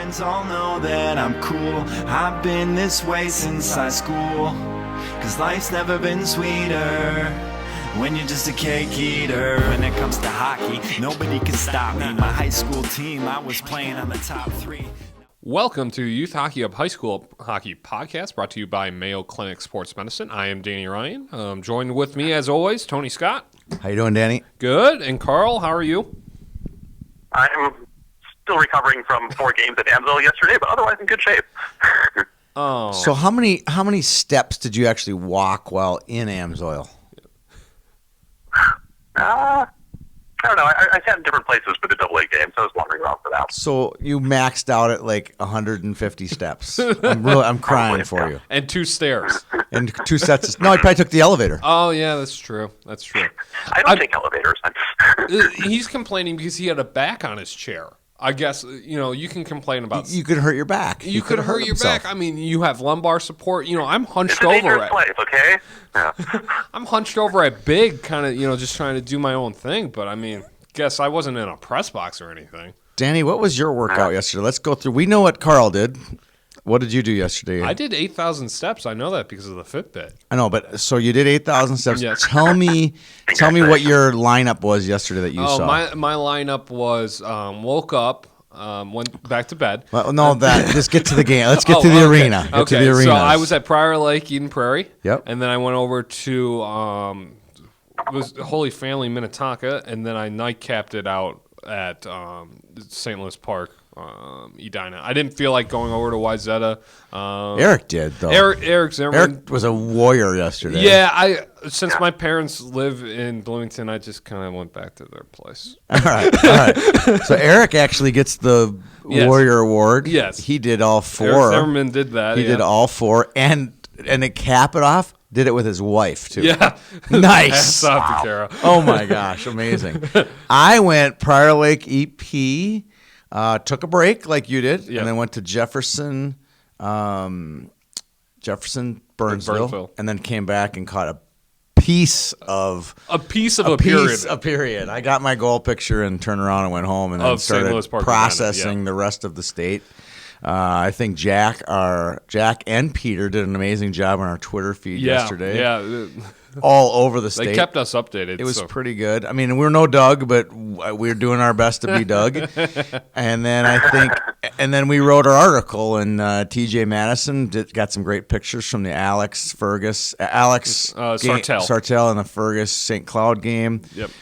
friends all know that I'm cool. I've been this way since high school. Cause life's never been sweeter when you're just a cake eater. When it comes to hockey, nobody can stop me. My high school team, I was playing on the top three. Welcome to Youth Hockey Up High School Hockey Podcast, brought to you by Mayo Clinic Sports Medicine. I am Danny Ryan. Joined with me, as always, Tony Scott. How you doing, Danny? Good. And Carl, how are you? I'm still recovering from 4 games at Amsoil yesterday, but otherwise in good shape. Oh. So how many steps did you actually walk while in Amsoil? I don't know. I sat in different places for the AA game, so I was wandering around for that. So you maxed out at like 150 steps. I'm crying for you. And 2 stairs. And 2 sets. No, I probably took the elevator. Oh, yeah, that's true. That's true. I don't take elevators. He's complaining because he had a back on his chair. I guess, you can complain about... You could hurt your back. You could hurt your back. I mean, you have lumbar support. I'm hunched it's a over dangerous place, okay? Yeah. I'm hunched over at big, kind of, just trying to do my own thing. But, I mean, guess I wasn't in a press box or anything. Danny, what was your workout yesterday? Let's go through. We know what Carl did. What did you do yesterday? I did 8,000 steps. I know that because of the Fitbit. I know, but so you did 8,000 steps. Yes. Tell me what your lineup was yesterday that you saw. My lineup was woke up, went back to bed. Well, no, just get to the game. Let's get to the arena. Get to the arena. So I was at Prior Lake, Eden Prairie. Yep. And then I went over to was Holy Family Minnetonka, and then I nightcapped it out at St. Louis Park. Edina. I didn't feel like going over to Wayzata. Eric did, though. Eric Zimmerman. Eric was a warrior yesterday. Yeah, since my parents live in Bloomington, I just kind of went back to their place. All right. So Eric actually gets the Warrior Award. Yes. He did all 4. Eric Zimmerman did that. He did all 4. And to cap it off, did it with his wife, too. Yeah. Nice. Hats off to Kara. Oh, my gosh. Amazing. I went Prior Lake EP. Took a break like you did, and then went to Jefferson Burnsville, and then came back and caught a piece of a period. A period. I got my goal picture and turned around and went home and then started Park processing the rest of the state. I think Jack and Peter did an amazing job on our Twitter feed yesterday. Yeah. All over the state. They kept us updated. It was pretty good. I mean, we're no Doug, but we're doing our best to be Doug. And then we wrote our article, and TJ Madison got some great pictures from the Alex Sartell and the Fergus St. Cloud game. Yep.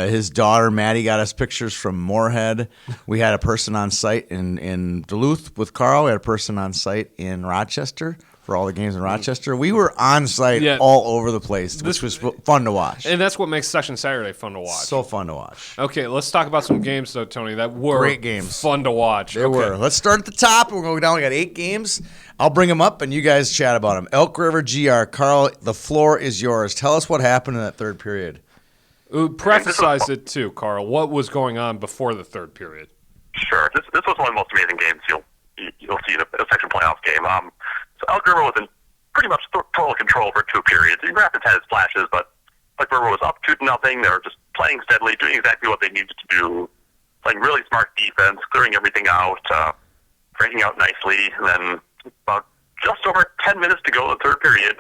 His daughter Maddie got us pictures from Moorhead. We had a person on site in Duluth with Carl. We had a person on site in Rochester. For all the games in Rochester. We were on site all over the place, which was fun to watch. And that's what makes Session Saturday fun to watch. So fun to watch. Okay, let's talk about some games, though, Tony, that were great games. Fun to watch. They were. Let's start at the top. We're going to go down. We got 8 games. I'll bring them up, and you guys chat about them. Elk River GR. Carl, the floor is yours. Tell us what happened in that third period. Preface it, too, Carl. What was going on before the third period? Sure. This was one of the most amazing games you'll see in a section playoff game. So Elk River was in pretty much total control for 2 periods. Rapids had its flashes, but Elk River was up 2-0. They were just playing steadily, doing exactly what they needed to do, playing really smart defense, clearing everything out, breaking out nicely. And then about just over 10 minutes to go in the third period,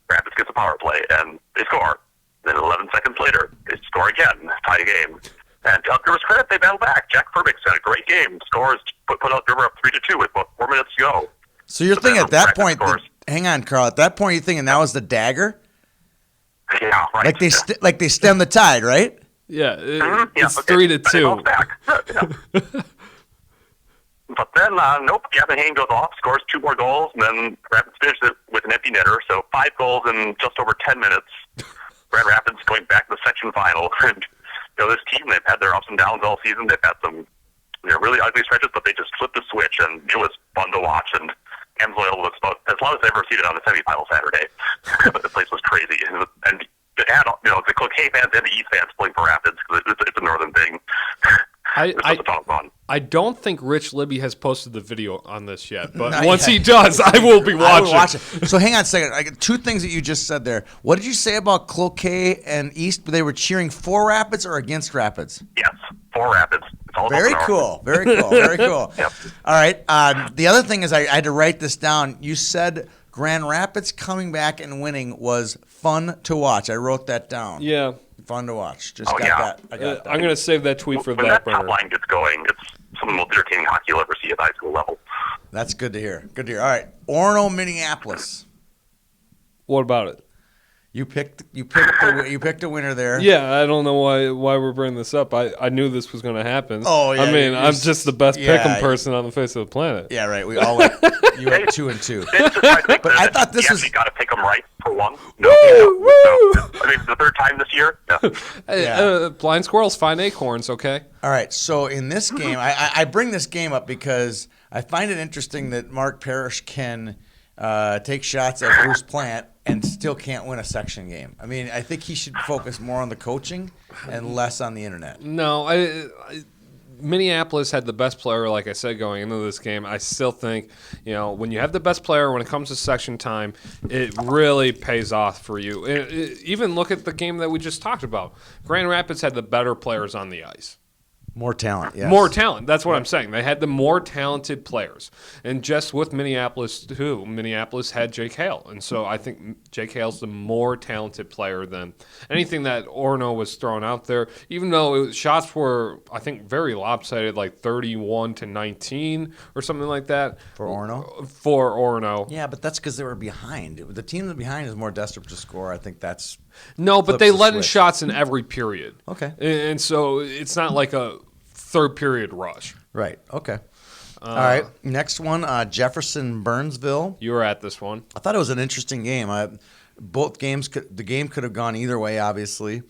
Rapids gets a power play, and they score. Then 11 seconds later, they score again, tie a game. And to Elk River's credit, they battled back. Jack Furbix had a great game. Scores put Elk River up 3-2 with about 4 minutes to go. So you're thinking at that point, hang on, Carl. At that point, you're thinking that was the dagger? Yeah, right. Like they stemmed the tide, right? Yeah, it's 3-2. But then, nope. Gavin Hain goes off, scores 2 more goals, and then Rapids finishes it with an empty netter. So 5 goals in just over 10 minutes. Grand Rapids going back to the section final. And this team, they've had their ups and downs all season. They've had some really ugly stretches, but they just flipped the switch, and it was fun to watch. And Amsoil was about as loud as I ever seen it on the semifinal Saturday. But the place was crazy. And it had, the Cloquet fans and the East fans playing for Rapids, because it's a northern thing. It's just a ton of fun. I don't think Rich Libby has posted the video on this yet, but Not once yet. he does, I will be watching. I will watch it. So hang on a second. I got two things that you just said there. What did you say about Cloquet and East? They were cheering for Rapids or against Rapids? Yes, for Rapids. It's all about Very the North. cool. Very cool. Very cool. Yep. All right. The other thing is I had to write this down. You said Grand Rapids coming back and winning was fun to watch. I wrote that down. Yeah. Fun to watch. Just Oh, got yeah. that. I got that. I'm going to save that tweet for When that that top burner. line gets going, it's some of the most entertaining hockey you'll ever see at the high school level. That's good to hear. Good to hear. All right. Orono, Minneapolis. What about it? You picked a winner there. Yeah, I don't know why we're bringing this up. I knew this was going to happen. Oh, yeah, I mean, you're I'm just the best yeah, pick'em person on the face of the planet. Yeah, right. We all went, you went 2-2. But I thought this was- You got to pick them right for one. No, Woo, no. woo. I mean, the third time this year. Yeah. Hey, Yeah. blind squirrels find acorns, okay? All right, so in this game, I bring this game up because I find it interesting that Mark Parrish can take shots at Bruce Plant and still can't win a section game. I mean, I think he should focus more on the coaching and less on the internet. No, Minneapolis had the best player, like I said, going into this game. I still think, when you have the best player when it comes to section time, it really pays off for you. Even look at the game that we just talked about. Grand Rapids had the better players on the ice. More talent, yes. More talent. That's what I'm saying. They had the more talented players. And just with Minneapolis, too, Minneapolis had Jake Hale. And so I think Jake Hale's the more talented player than anything that Orono was throwing out there. Even though shots were, I think, very lopsided, like 31-19 or something like that. For Orono? For Orono. Yeah, but that's because they were behind. The team that's behind is more desperate to score. I think that's... No, but flips they the let in switch. shots in every period. Okay. And so it's not like a third period rush. Right, okay. All right, next one, Jefferson Burnsville. You were at this one. I thought it was an interesting game. Both games, the game could have gone either way, obviously.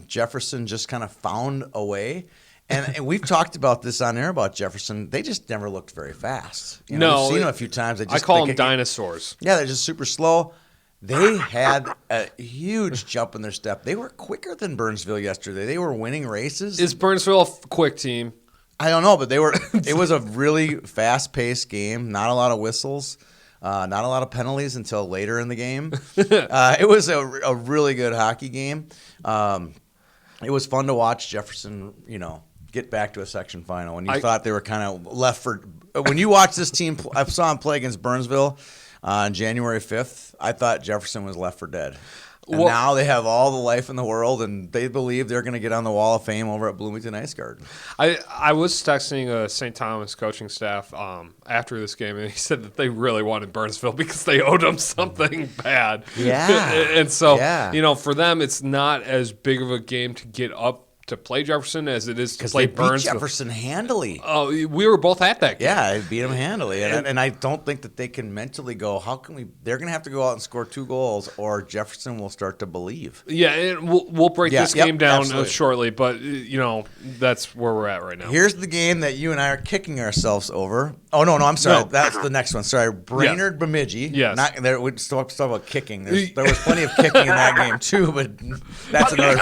Jefferson just kind of found a way. And we've talked about this on air about Jefferson. They just never looked very fast. No, we've seen them a few times. I call them dinosaurs. Yeah, they're just super slow. They had a huge jump in their step. They were quicker than Burnsville yesterday. They were winning races. Is Burnsville a quick team? I don't know, but they were. It was a really fast-paced game. Not a lot of whistles, not a lot of penalties until later in the game. It was a really good hockey game. It was fun to watch Jefferson, get back to a section final. When you thought they were kind of left for. When you watch this team, I saw them play against Burnsville on January 5th. I thought Jefferson was left for dead. And now they have all the life in the world, and they believe they're going to get on the Wall of Fame over at Bloomington Ice Garden. I was texting St. Thomas coaching staff after this game, and he said that they really wanted Burnsville because they owed them something bad. Yeah. And so, Yeah. for them, it's not as big of a game to get up to play Jefferson as it is to play They beat Burnsville. Jefferson handily. Oh, we were both at that game. Yeah, they beat them handily. And I don't think that they can mentally go, how can we – they're going to have to go out and score 2 goals or Jefferson will start to believe. Yeah, and we'll break this game down absolutely. shortly, but, that's where we're at right now. Here's the game that you and I are kicking ourselves over. Oh, no, I'm sorry. No. That's the next one. Sorry. Brainerd Bemidji. Yes. We're still talking about kicking. There was plenty of kicking in that game, too, but that's another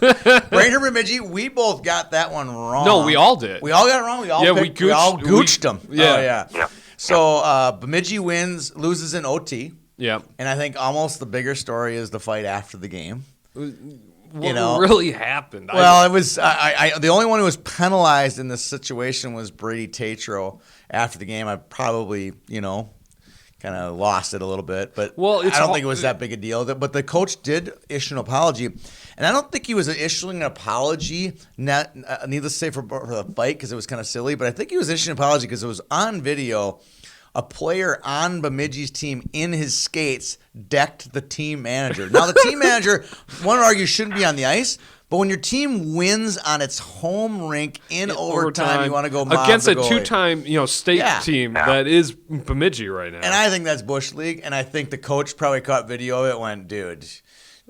point. Brainerd Bemidji, we both got that one wrong. No, we all did. We all got it wrong. We all Yeah, we all gooched them. Yeah. Oh, yeah. Yeah. So Bemidji loses in OT. Yeah. And I think almost the bigger story is the fight after the game. What really happened? Well, it was the only one who was penalized in this situation was Brady Tatro. After the game, I probably kind of lost it a little bit, but I don't think it was that big a deal. But the coach did issue an apology, and I don't think he was issuing an apology. Needless to say, for the fight because it was kind of silly, but I think he was issuing an apology because it was on video. A player on Bemidji's team in his skates decked the team manager. Now, the team manager, one would argue, shouldn't be on the ice, but when your team wins on its home rink in overtime, you want to go mob against the a goalie. two-time state team that is Bemidji right now. And I think that's Bush League, and I think the coach probably caught video of it and went, dude,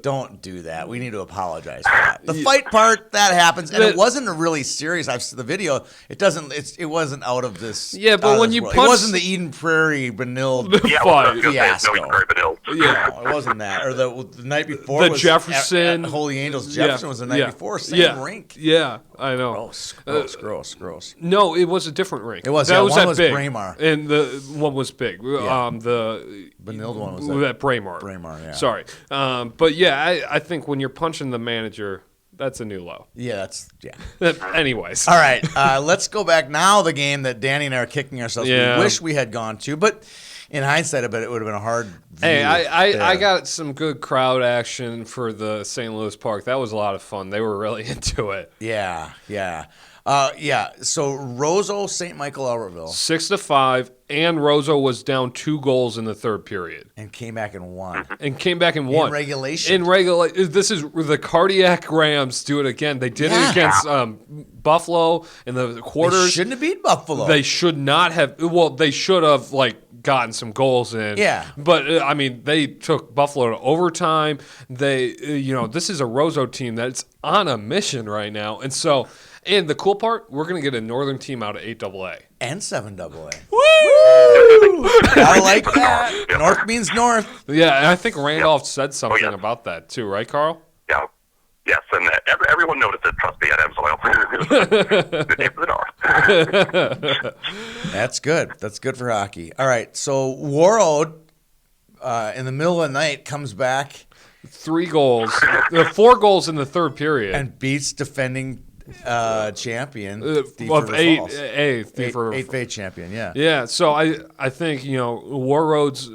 don't do that. We need to apologize for that. The fight part, that happens, and it wasn't a really serious. I've seen the video. It wasn't out of this. Yeah, but when you world. punch, it wasn't the Eden Prairie Benilde Yeah, fight. well, I was gonna say, Fiasco. no, Prairie Benilde. Yeah. No, it wasn't that. Or the night before The was Jefferson at Holy Angels. Jefferson was the night before. Same rink. Yeah. I know. Gross. No, it was a different rink. It was. That Yeah, was one at was big, Braemar. and the one was big. The Benilde one was at Braemar. Braemar, yeah. Sorry, but yeah, I think when you're punching the manager, that's a new low. Yeah, Anyways. All right, let's go back now. The game that Danny and I are kicking ourselves. Yeah. We wish we had gone to, but in hindsight, I bet it would have been a hard view. Hey, I got some good crowd action for the St. Louis Park. That was a lot of fun. They were really into it. Yeah. So Roseau, St. Michael, Albertville, 6-5, and Roseau was down 2 goals in the third period. and came back and won. In regulation. This is the Cardiac Rams do it again. They did it against Buffalo in the They quarters. shouldn't have beat Buffalo. They should not have. Well, they should have gotten some goals in. Yeah. But they took Buffalo to overtime. They, this is a Roseau team that's on a mission right now, and so. And the cool part, we're going to get a northern team out of 8AA. and 7AA. Woo! I like that. North means north. Yeah, and I think Randolph said something about that too, right, Carl? Yeah. Yes, and everyone noticed it. Trust me, at Emsoil. The name of the north. That's good. That's good for hockey. All right, so Warroad, in the middle of the night, comes back 3 goals. 4 goals in the third period. and beats defending champion of Thief River Falls. 8A champion, yeah. Yeah, so I think, Warroad's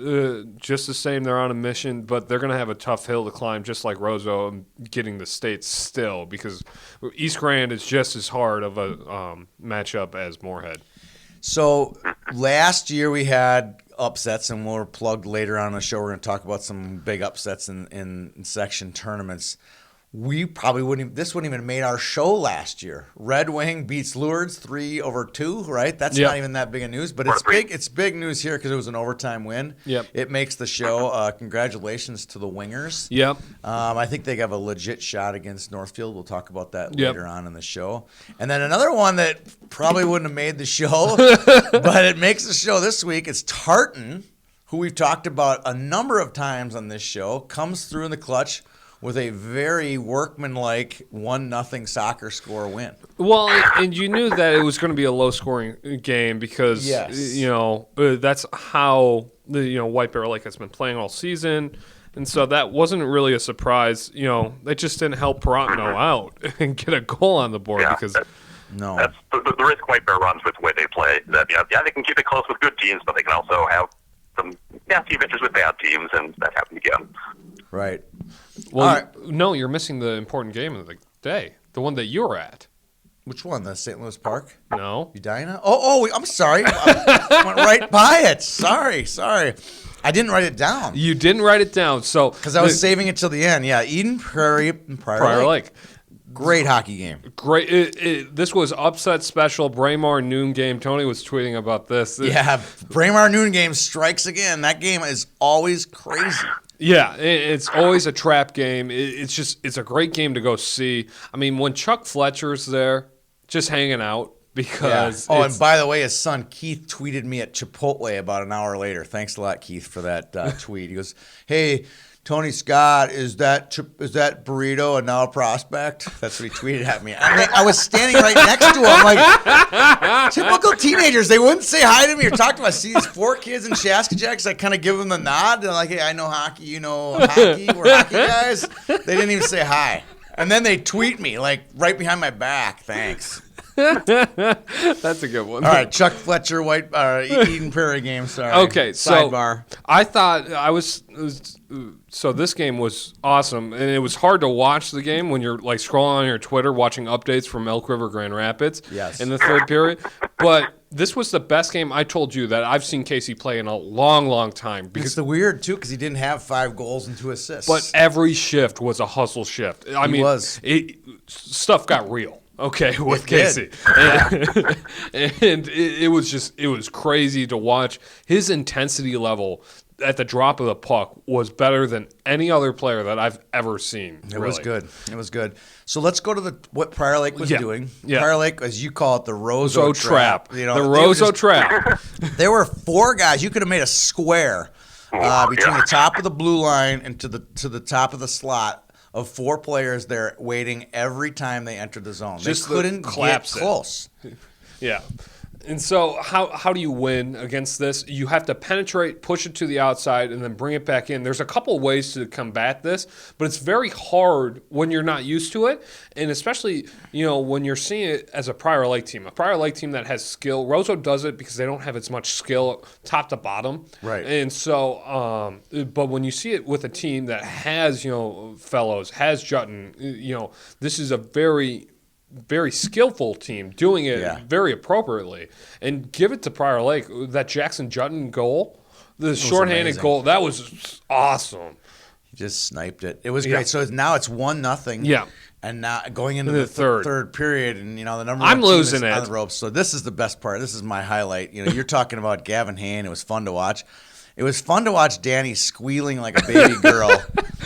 just the same. They're on a mission, but they're going to have a tough hill to climb, just like Roseau getting the states still, because East Grand is just as hard of a matchup as Moorhead. So last year we had upsets, and we're plugged later on in the show. We're going to talk about some big upsets in section tournaments. We probably wouldn't even have made our show last year. Red Wing beats Lourdes 3-2, right? That's not even that big of news, but it's big. It's big news here because it was an overtime win. Yep. It makes the show. Congratulations to the Wingers. Yep. I think they have a legit shot against Northfield. We'll talk about that later on in the show. And then another one that probably wouldn't have made the show, but it makes the show this week. It's Tartan, who we've talked about a number of times on this show, comes through in the clutch with a very workmanlike 1-0 soccer score win. Well, and you knew that it was going to be a low-scoring game because, that's how the White Bear Lake has been playing all season. And so that wasn't really a surprise. They just didn't help Perotno out and get a goal on the board because that's the risk White Bear runs with the way they play. That they can keep it close with good teams, but they can also have some nasty adventures with bad teams, and that happened again. Right. Well, no, you're missing the important game of the day, the one that you were at. Which one? The St. Louis Park? No. Edina? Oh, I'm sorry. I went right by it. Sorry. I didn't write it down. You didn't write it down, so because I was saving it till the end. Yeah, Eden Prairie and Prior Lake. Great hockey game. Great. This was upset special. Braemar noon game. Tony was tweeting about this. Yeah, Braemar noon game strikes again. That game is always crazy. Yeah, it's always a trap game. It's a great game to go see. I mean, when Chuck Fletcher's there, just hanging out because. Yeah. Oh, and by the way, his son Keith tweeted me at Chipotle about an hour later. Thanks a lot, Keith, for that tweet. He goes, "Hey, Tony Scott, is that burrito a now prospect?" That's what he tweeted at me. I was standing right next to him, like typical teenagers. They wouldn't say hi to me or talk to me. I see these 4 kids in Chaskajacks. I kind of give them the nod. They're like, "Hey, I know hockey. You know hockey. We're hockey guys." They didn't even say hi. And then they tweet me, like, right behind my back. Thanks. That's a good one. All right, Chuck Fletcher, Eden Prairie game. Sorry. Okay, so sidebar. I thought so this game was awesome, and it was hard to watch the game when you're like scrolling on your Twitter watching updates from Elk River Grand Rapids in the third period. But this was the best game I told you that I've seen Casey play in a long, long time. Because it's the weird too, because he didn't have 5 goals and 2 assists. But every shift was a hustle shift. I mean, stuff got real. Okay, with Casey. And it was crazy to watch. His intensity level at the drop of the puck was better than any other player that I've ever seen. It was good. So let's go to what Prior Lake was doing. Yeah. Prior Lake, as you call it, the Roseau Trap. The Roseau Trap. There were 4 guys. You could have made a square between the top of the blue line and to the top of the slot of 4 players there waiting every time they entered the zone. Just they couldn't get close. Yeah. And so how do you win against this? You have to penetrate, push it to the outside, and then bring it back in. There's a couple of ways to combat this, but it's very hard when you're not used to it, and especially when you're seeing it as a Prior Lake team. A Prior Lake team that has skill. Roseau does it because they don't have as much skill top to bottom. Right. And so, but when you see it with a team that has, Fellows, has Jutton, this is a very skillful team doing it very appropriately. And give it to Prior Lake. That Jackson Jutton goal, the shorthanded amazing. goal, that was awesome. He just sniped it. It was great. So now it's 1-0. Yeah. And now going into the third period, and the number I'm one team losing is it on the ropes. So this is the best part. This is my highlight. You're talking about Gavin Hain. It was fun to watch. It was fun to watch Danny squealing like a baby girl.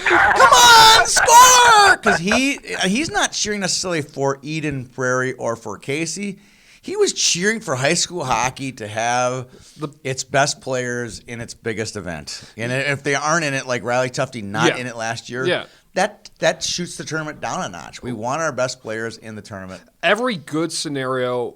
Come on, score! Because he's not cheering necessarily for Eden Prairie or for Casey. He was cheering for high school hockey to have its best players in its biggest event. And if they aren't in it, like Riley Tufte not in it last year, that shoots the tournament down a notch. We want our best players in the tournament. Every good scenario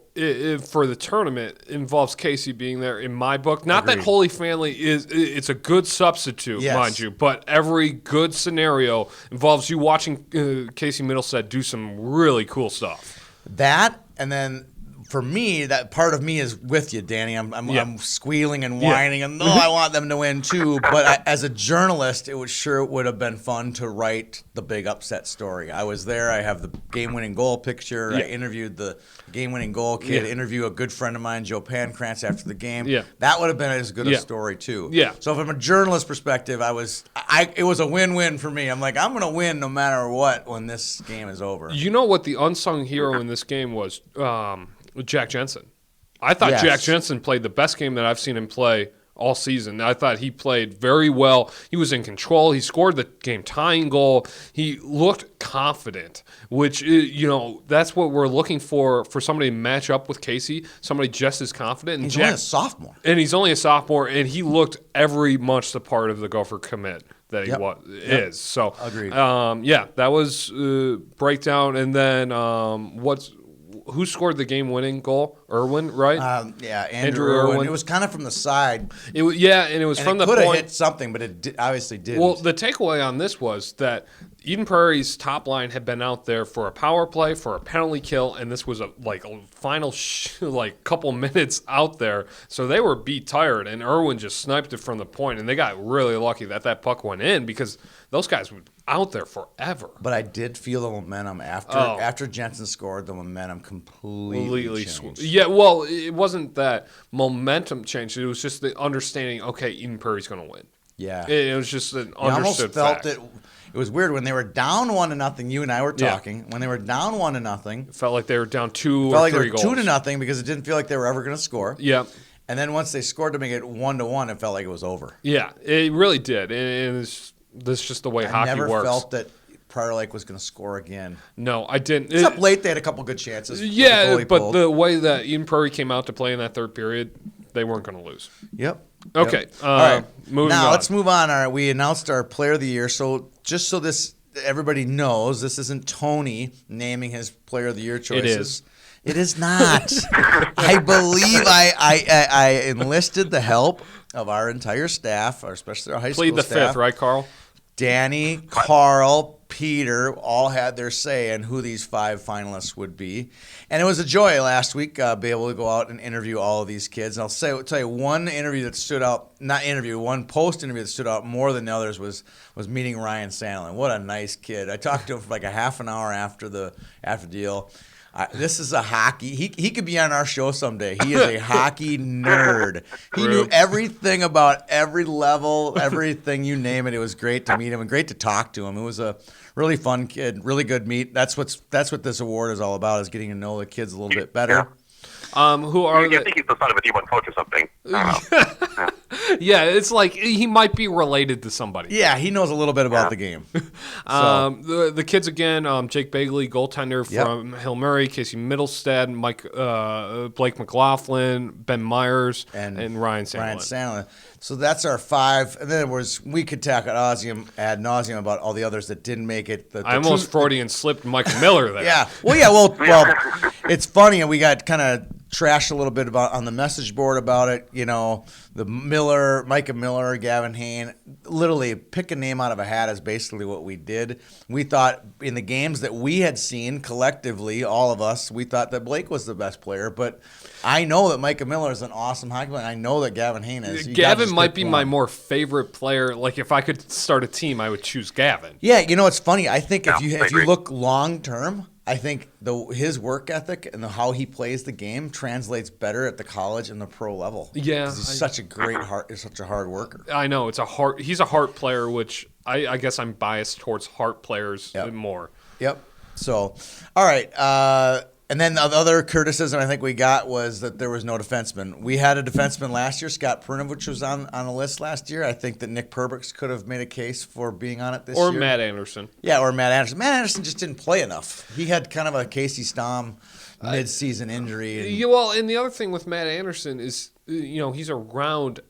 for the tournament involves Casey being there in my book. Not that Holy Family it's a good substitute, mind you, but every good scenario involves you watching Casey Middlesex do some really cool stuff. That, and then for me, that part of me is with you, Danny. I'm squealing and whining, and I want them to win too. But as a journalist, it would have been fun to write the big upset story. I was there. I have the game-winning goal picture. I interviewed the game-winning goal kid. Interview a good friend of mine, Joe Pancrantz, after the game. That would have been as good a story too. So from a journalist perspective, it was a win-win for me. I'm like, I'm going to win no matter what when this game is over. You know what the unsung hero in this game was? Jack Jensen. I thought Jack Jensen played the best game that I've seen him play all season. I thought he played very well. He was in control. He scored the game-tying goal. He looked confident, which, that's what we're looking for somebody to match up with Casey, somebody just as confident. And he's only a sophomore. And he's only a sophomore, and he looked every much the part of the Gopher commit that he is. So, agreed. That was breakdown. And then who scored the game-winning goal? Irwin, right? Andrew Irwin. It was kind of from the side. And it was from the point. It could have hit something, but it obviously didn't. Well, the takeaway on this was that Eden Prairie's top line had been out there for a power play, for a penalty kill, and this was a final couple minutes out there. So they were beat tired, and Irwin just sniped it from the point, and they got really lucky that puck went in because those guys were out there forever. But I did feel the momentum after Jensen scored. The momentum completely changed. Yeah, well, it wasn't that momentum changed. It was just the understanding. Okay, Eden Prairie's going to win. Yeah, it was just an understood fact. It was weird when they were down 1-0. You and I were talking when they were down 1-0. It felt like they were down 2 or 3 goals. It felt like they were 2-0 because it didn't feel like they were ever going to score. Yeah. And then once they scored to make it 1-1, it felt like it was over. Yeah, it really did. And this is just the way hockey works. I never felt that Prior Lake was going to score again. No, I didn't. Except late, they had a couple good chances. Yeah, but the way that Eden Prairie came out to play in that third period, they weren't going to lose. Yep. Okay. All right. Moving on. Now let's move on. All right, we announced our Player of the Year. So just so everybody knows, this isn't Tony naming his Player of the Year choices. It is. It is not. I believe I enlisted the help of our entire staff, especially our high school staff. Plead the fifth, right, Carl? Danny, Carl, Peter all had their say in who these 5 finalists would be. And it was a joy last week be able to go out and interview all of these kids. And I'll tell you one interview that stood out, one post-interview that stood out more than the others was meeting Ryan Sandlin. What a nice kid. I talked to him for like a half an hour after the deal. This is a hockey. He could be on our show someday. He is a hockey nerd. He knew everything about every level, everything you name it. It was great to meet him and great to talk to him. It was a really fun kid, really good meet. That's what this award is all about, is getting to know the kids a little bit better. Who are you think he's the son of a D1 coach or something? I don't know. Yeah, it's like he might be related to somebody. Yeah, he knows a little bit about the game. The kids again, Jake Bagley, goaltender from Hill Murray, Casey Middlestead, Blake McLaughlin, Ben Myers, and Ryan Sandlin. So that's our 5. And then we could talk ad nauseum about all the others that didn't make it. I almost Freudian slipped Mike Miller there. Yeah. Well, it's funny, and we got kind of trashed a little bit about on the message board about it. The Micah Miller, Gavin Hain, literally pick a name out of a hat is basically what we did. We thought in the games that we had seen collectively, all of us, we thought that Blake was the best player. But I know that Micah Miller is an awesome hockey player. I know that Gavin Hain is. Gavin might be my more favorite player. Like if I could start a team, I would choose Gavin. Yeah, it's funny. I think if you look long term, I think his work ethic and how he plays the game translates better at the college and the pro level. Yeah, he's such a hard worker. I know he's a heart player, which I guess I'm biased towards heart players more. Yep. So, all right. And then the other criticism I think we got was that there was no defenseman. We had a defenseman last year. Scott Prunovich was on the list last year. I think that Nick Perbix could have made a case for being on it this year. Or Matt Anderson. Yeah, or Matt Anderson. Matt Anderson just didn't play enough. He had kind of a Casey Stom mid-season injury. And the other thing with Matt Anderson is, he's around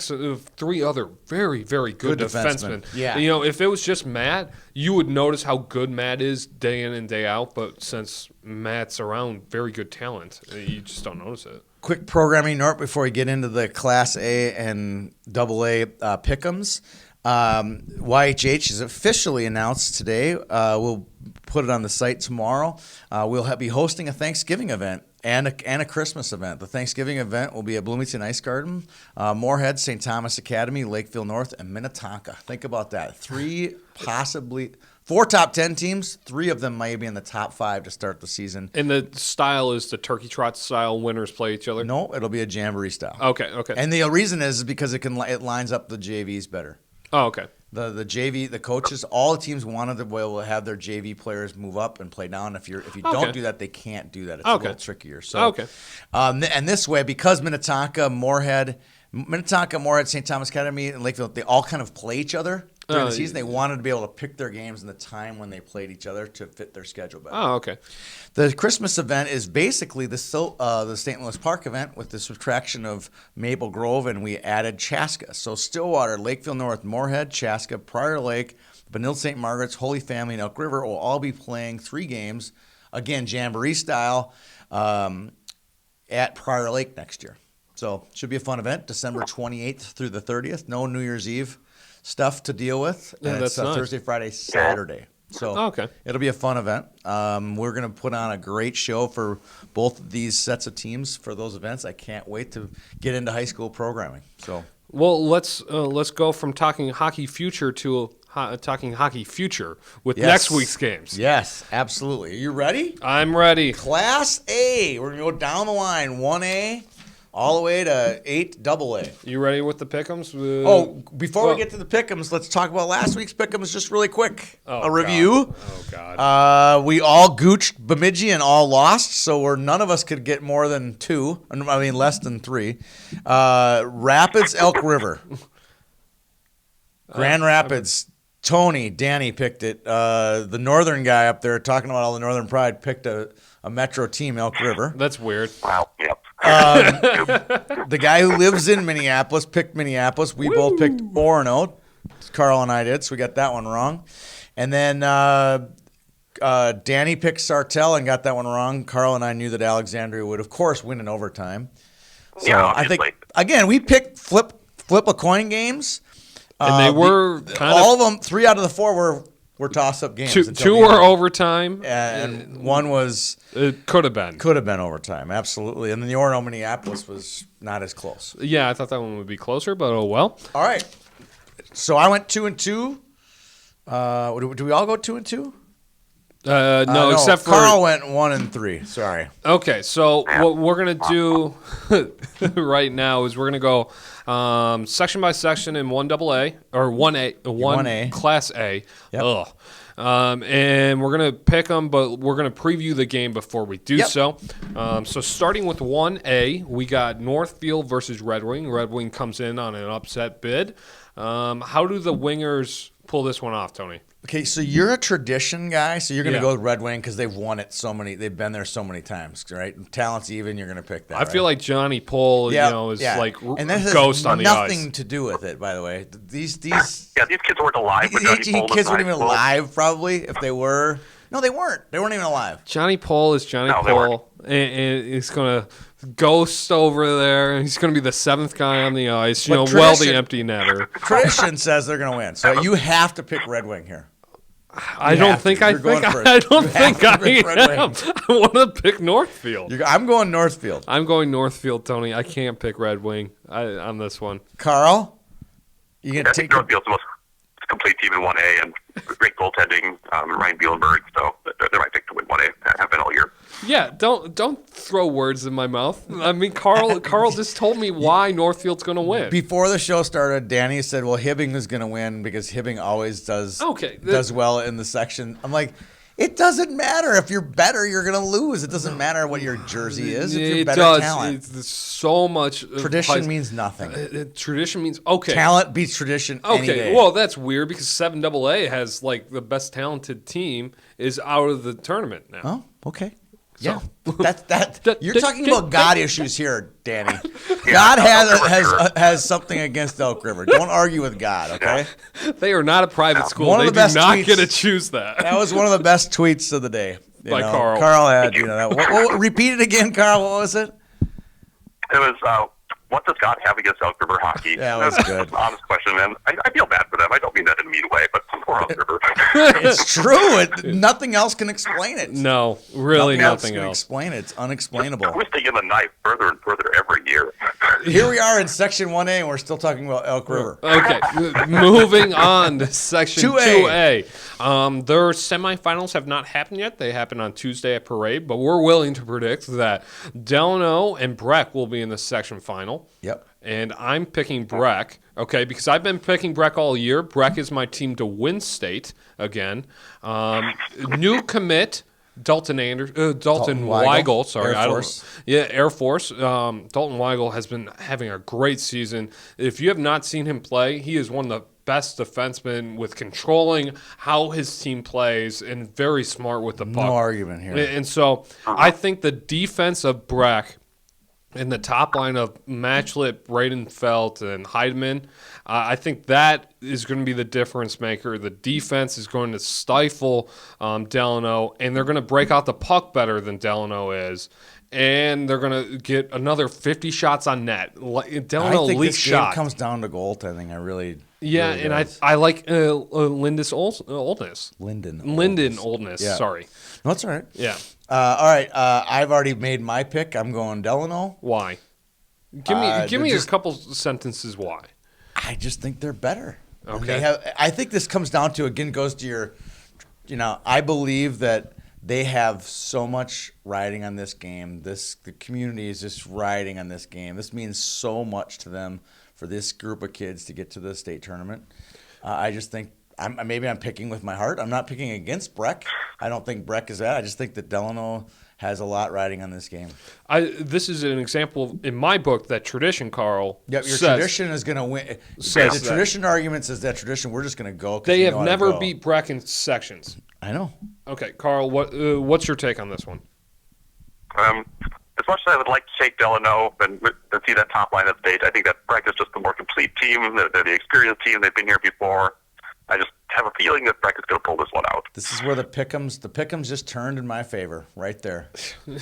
of 3 other very, very good defensemen. Yeah. If it was just Matt, you would notice how good Matt is day in and day out. But since Matt's around very good talent, you just don't notice it. Quick programming note before we get into the Class A and AA pick'ems. YHH is officially announced today. We'll put it on the site tomorrow. We'll be hosting a Thanksgiving event and a Christmas event. The Thanksgiving event will be at Bloomington Ice Garden, Moorhead, St. Thomas Academy, Lakeville North, and Minnetonka. Think about that. 4 top 10 teams. 3 of them might be in the top 5 to start the season. And the style is the turkey trot style. Winners play each other. No, it'll be a jamboree style. Okay. And the reason is because it lines up the JVs better. Oh, okay. The JV, the coaches, all the teams wanted to be able to have their JV players move up and play down. If you don't do that, they can't do that. It's a little trickier. So, and this way, because Minnetonka, Moorhead, St. Thomas Academy, and Lakeville, they all kind of play each other during the season. They wanted to be able to pick their games in the time when they played each other to fit their schedule better. Oh, okay. The Christmas event is basically the St. Louis Park event with the subtraction of Maple Grove, and we added Chaska. So Stillwater, Lakeville North, Moorhead, Chaska, Prior Lake, Benilde St. Margaret's, Holy Family, and Elk River will all be playing 3 games, again, jamboree style, at Prior Lake next year. So should be a fun event, December 28th through the 30th. No New Year's Eve stuff to deal with. Yeah, it's nice. Thursday, Friday, Saturday. So it'll be a fun event. We're going to put on a great show for both of these sets of teams for those events. I can't wait to get into high school programming. So, well, let's go from talking hockey future to talking hockey future with next week's games. Yes, absolutely. Are you ready? I'm ready. Class A. We're going to go down the line, 1A. All the way to 8 AA. You ready with the pick'ems? Before we get to the pick'ems, let's talk about last week's pick'ems just really quick. A God. review. Oh, God. We all gooched Bemidji and all lost, so none of us could get more than 2. I mean, less than 3. Rapids, Elk River. Grand Rapids. Tony, Danny picked it. The northern guy up there talking about all the Northern Pride picked a Metro team, Elk River. That's weird. Wow, yep. The guy who lives in Minneapolis picked Minneapolis. We both picked Orono. Carl and I did, so we got that one wrong. And then Danny picked Sartell and got that one wrong. Carl and I knew that Alexandria would, of course, win in overtime. So yeah, I think, again, we picked flip a coin games. And they were all of them, 3 out of the 4 were toss-up games. 2 were overtime. And one was... It could have been. Could have been overtime, absolutely. And then the Orono Minneapolis was not as close. Yeah, I thought that one would be closer, but oh well. All right. So I went 2-2. Do we all go 2-2? No, except for Carl went 1-3. Sorry. Okay, so what we're gonna do right now is we're gonna go section by section in 1 AA or 1A, 1 1A. Class A. Yep. Ugh. And we're going to pick them, but we're going to preview the game before we do so. So starting with 1A, we got Northfield versus Red Wing. Red Wing comes in on an upset bid. How do the Wingers pull this one off, Tony? Okay, so you're a tradition guy, so you're going to go with Red Wing because they've won it they've been there so many times, right? Talent's even, you're going to pick that. I feel like Johnny Pohl, is like and that has ghost on the ice. Nothing to do with it, by the way. These kids weren't alive. These kids weren't even alive, probably, if they were. No, they weren't. They weren't even alive. Johnny Pohl is Johnny Pohl, and he's going to ghost over there, and he's going to be the seventh guy on the ice, well the empty netter. Tradition says they're going to win, so you have to pick Red Wing here. I don't think I am. I want to pick Northfield. I'm going Northfield. I'm going Northfield, Tony. I can't pick Red Wing on this one. Carl, you can take Northfield's the most complete team in 1A and great goaltending. Ryan Bielenberg, so they're my pick to win 1A. Have been all year. Yeah, don't throw words in my mouth. I mean, Carl just told me why Northfield's going to win. Before the show started, Danny said, well, Hibbing is going to win because Hibbing always does well in the section. I'm like, it doesn't matter. If you're better, you're going to lose. It doesn't matter what your jersey is. If you're better talent. It's so much. Tradition means nothing. Tradition means, okay. Talent beats tradition any day. Well, that's weird because 7AA has, like, the best talented team is out of the tournament now. Oh, okay. Yeah, you're talking about God issues here, Danny. God has something against Elk River. Don't argue with God, okay? They are not a private school. They do not get to choose that. That was one of the best tweets of the day by Carl. Carl had, repeat it again, Carl. What was it? It was. What does God have against Elk River hockey? Yeah, that was good. Honest question, and I feel bad for them. I don't mean that in a mean way, but poor Elk River. It's true. Nothing else can explain it. No, really nothing else can explain it. It's unexplainable. Twisting in the knife further and further every year. Here we are in Section 1A, and we're still talking about Elk River. Okay, moving on to Section 2A. Their semifinals have not happened yet. They happen on Tuesday at Parade, but we're willing to predict that Delano and Breck will be in the section final. Yep. And I'm picking Breck, okay, because I've been picking Breck all year. Breck is my team to win state again. New commit, Dalton Weigel. Sorry, Air Force. Air Force. Dalton Weigel has been having a great season. If you have not seen him play, he is one of the best defensemen with controlling how his team plays and very smart with the puck. No argument here. And so I think the defense of Breck in the top line of Matchlip, Bradenfeld, and Heidemann, I think that is going to be the difference maker. The defense is going to stifle Delano, and they're going to break out the puck better than Delano is. And they're going to get another 50 shots on net. Delano I think leaks this shot. game comes down to goaltending. I really and does. I like Linden's oldness. Linden oldness. Yeah. Sorry. No, that's all right. Yeah. All right. I've already made my pick. I'm going Delano. Why? Give me a couple sentences why. I just think they're better. Okay. I think this comes down to, again, goes to your, I believe that they have so much riding on this game. The community is just riding on this game. This means so much to them for this group of kids to get to the state tournament. I just think maybe I'm picking with my heart. I'm not picking against Breck. I don't think Breck is bad. I just think that Delano has a lot riding on this game. This is an example in my book that tradition, Carl. Yep, your tradition is going to win. The tradition argument says that tradition, we're just going to go. They have never beat Breck in sections. I know. Okay, Carl, what's your take on this one? As much as I would like to take Delano and see that top line of state, I think that Breck is just the more complete team. They're the experienced team. They've been here before. I just have a feeling that Breck is going to pull this one out. This is where the pick'ems just turned in my favor, right there.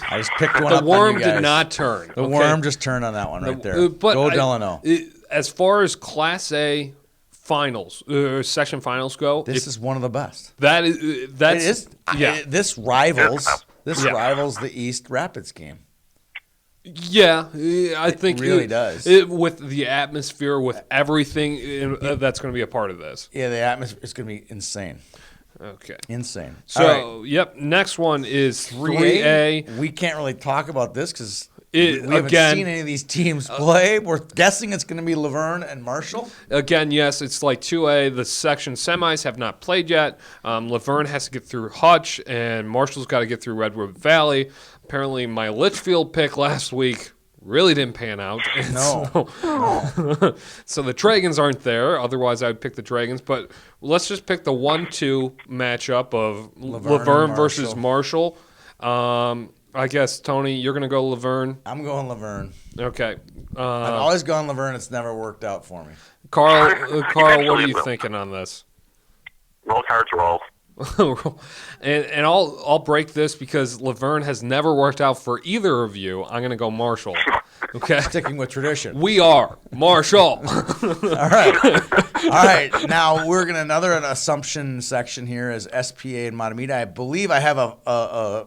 I just picked one up on you guys. The worm did not turn. The worm just turned on that one right there. Go Delano. As far as Class A finals, section finals go, this is one of the best. This rivals the East Rapids game. Yeah, I think it really does. With the atmosphere, with everything that's going to be a part of this. Yeah, the atmosphere is going to be insane. Okay. Insane. So, Yep, next one is 3A. We can't really talk about this because We haven't seen any of these teams play. We're guessing it's going to be Laverne and Marshall. Again, yes, it's like 2A. The section semis have not played yet. Laverne has to get through Hutch, and Marshall's got to get through Redwood Valley. Apparently, my Litchfield pick last week really didn't pan out. No. So the Dragons aren't there. Otherwise, I would pick the Dragons. But let's just pick the 1-2 matchup of Laverne versus Marshall. I guess, Tony, you're going to go Laverne. I'm going Laverne. Okay. I've always gone Laverne. It's never worked out for me. Carl, what are you thinking on this? Roll cards, roll. and I'll break this because Laverne has never worked out for either of you. I'm going to go Marshall. Okay. Sticking with tradition. We are Marshall. All right. Now we're going to another assumption section here is SPA and Matamita. I believe I have a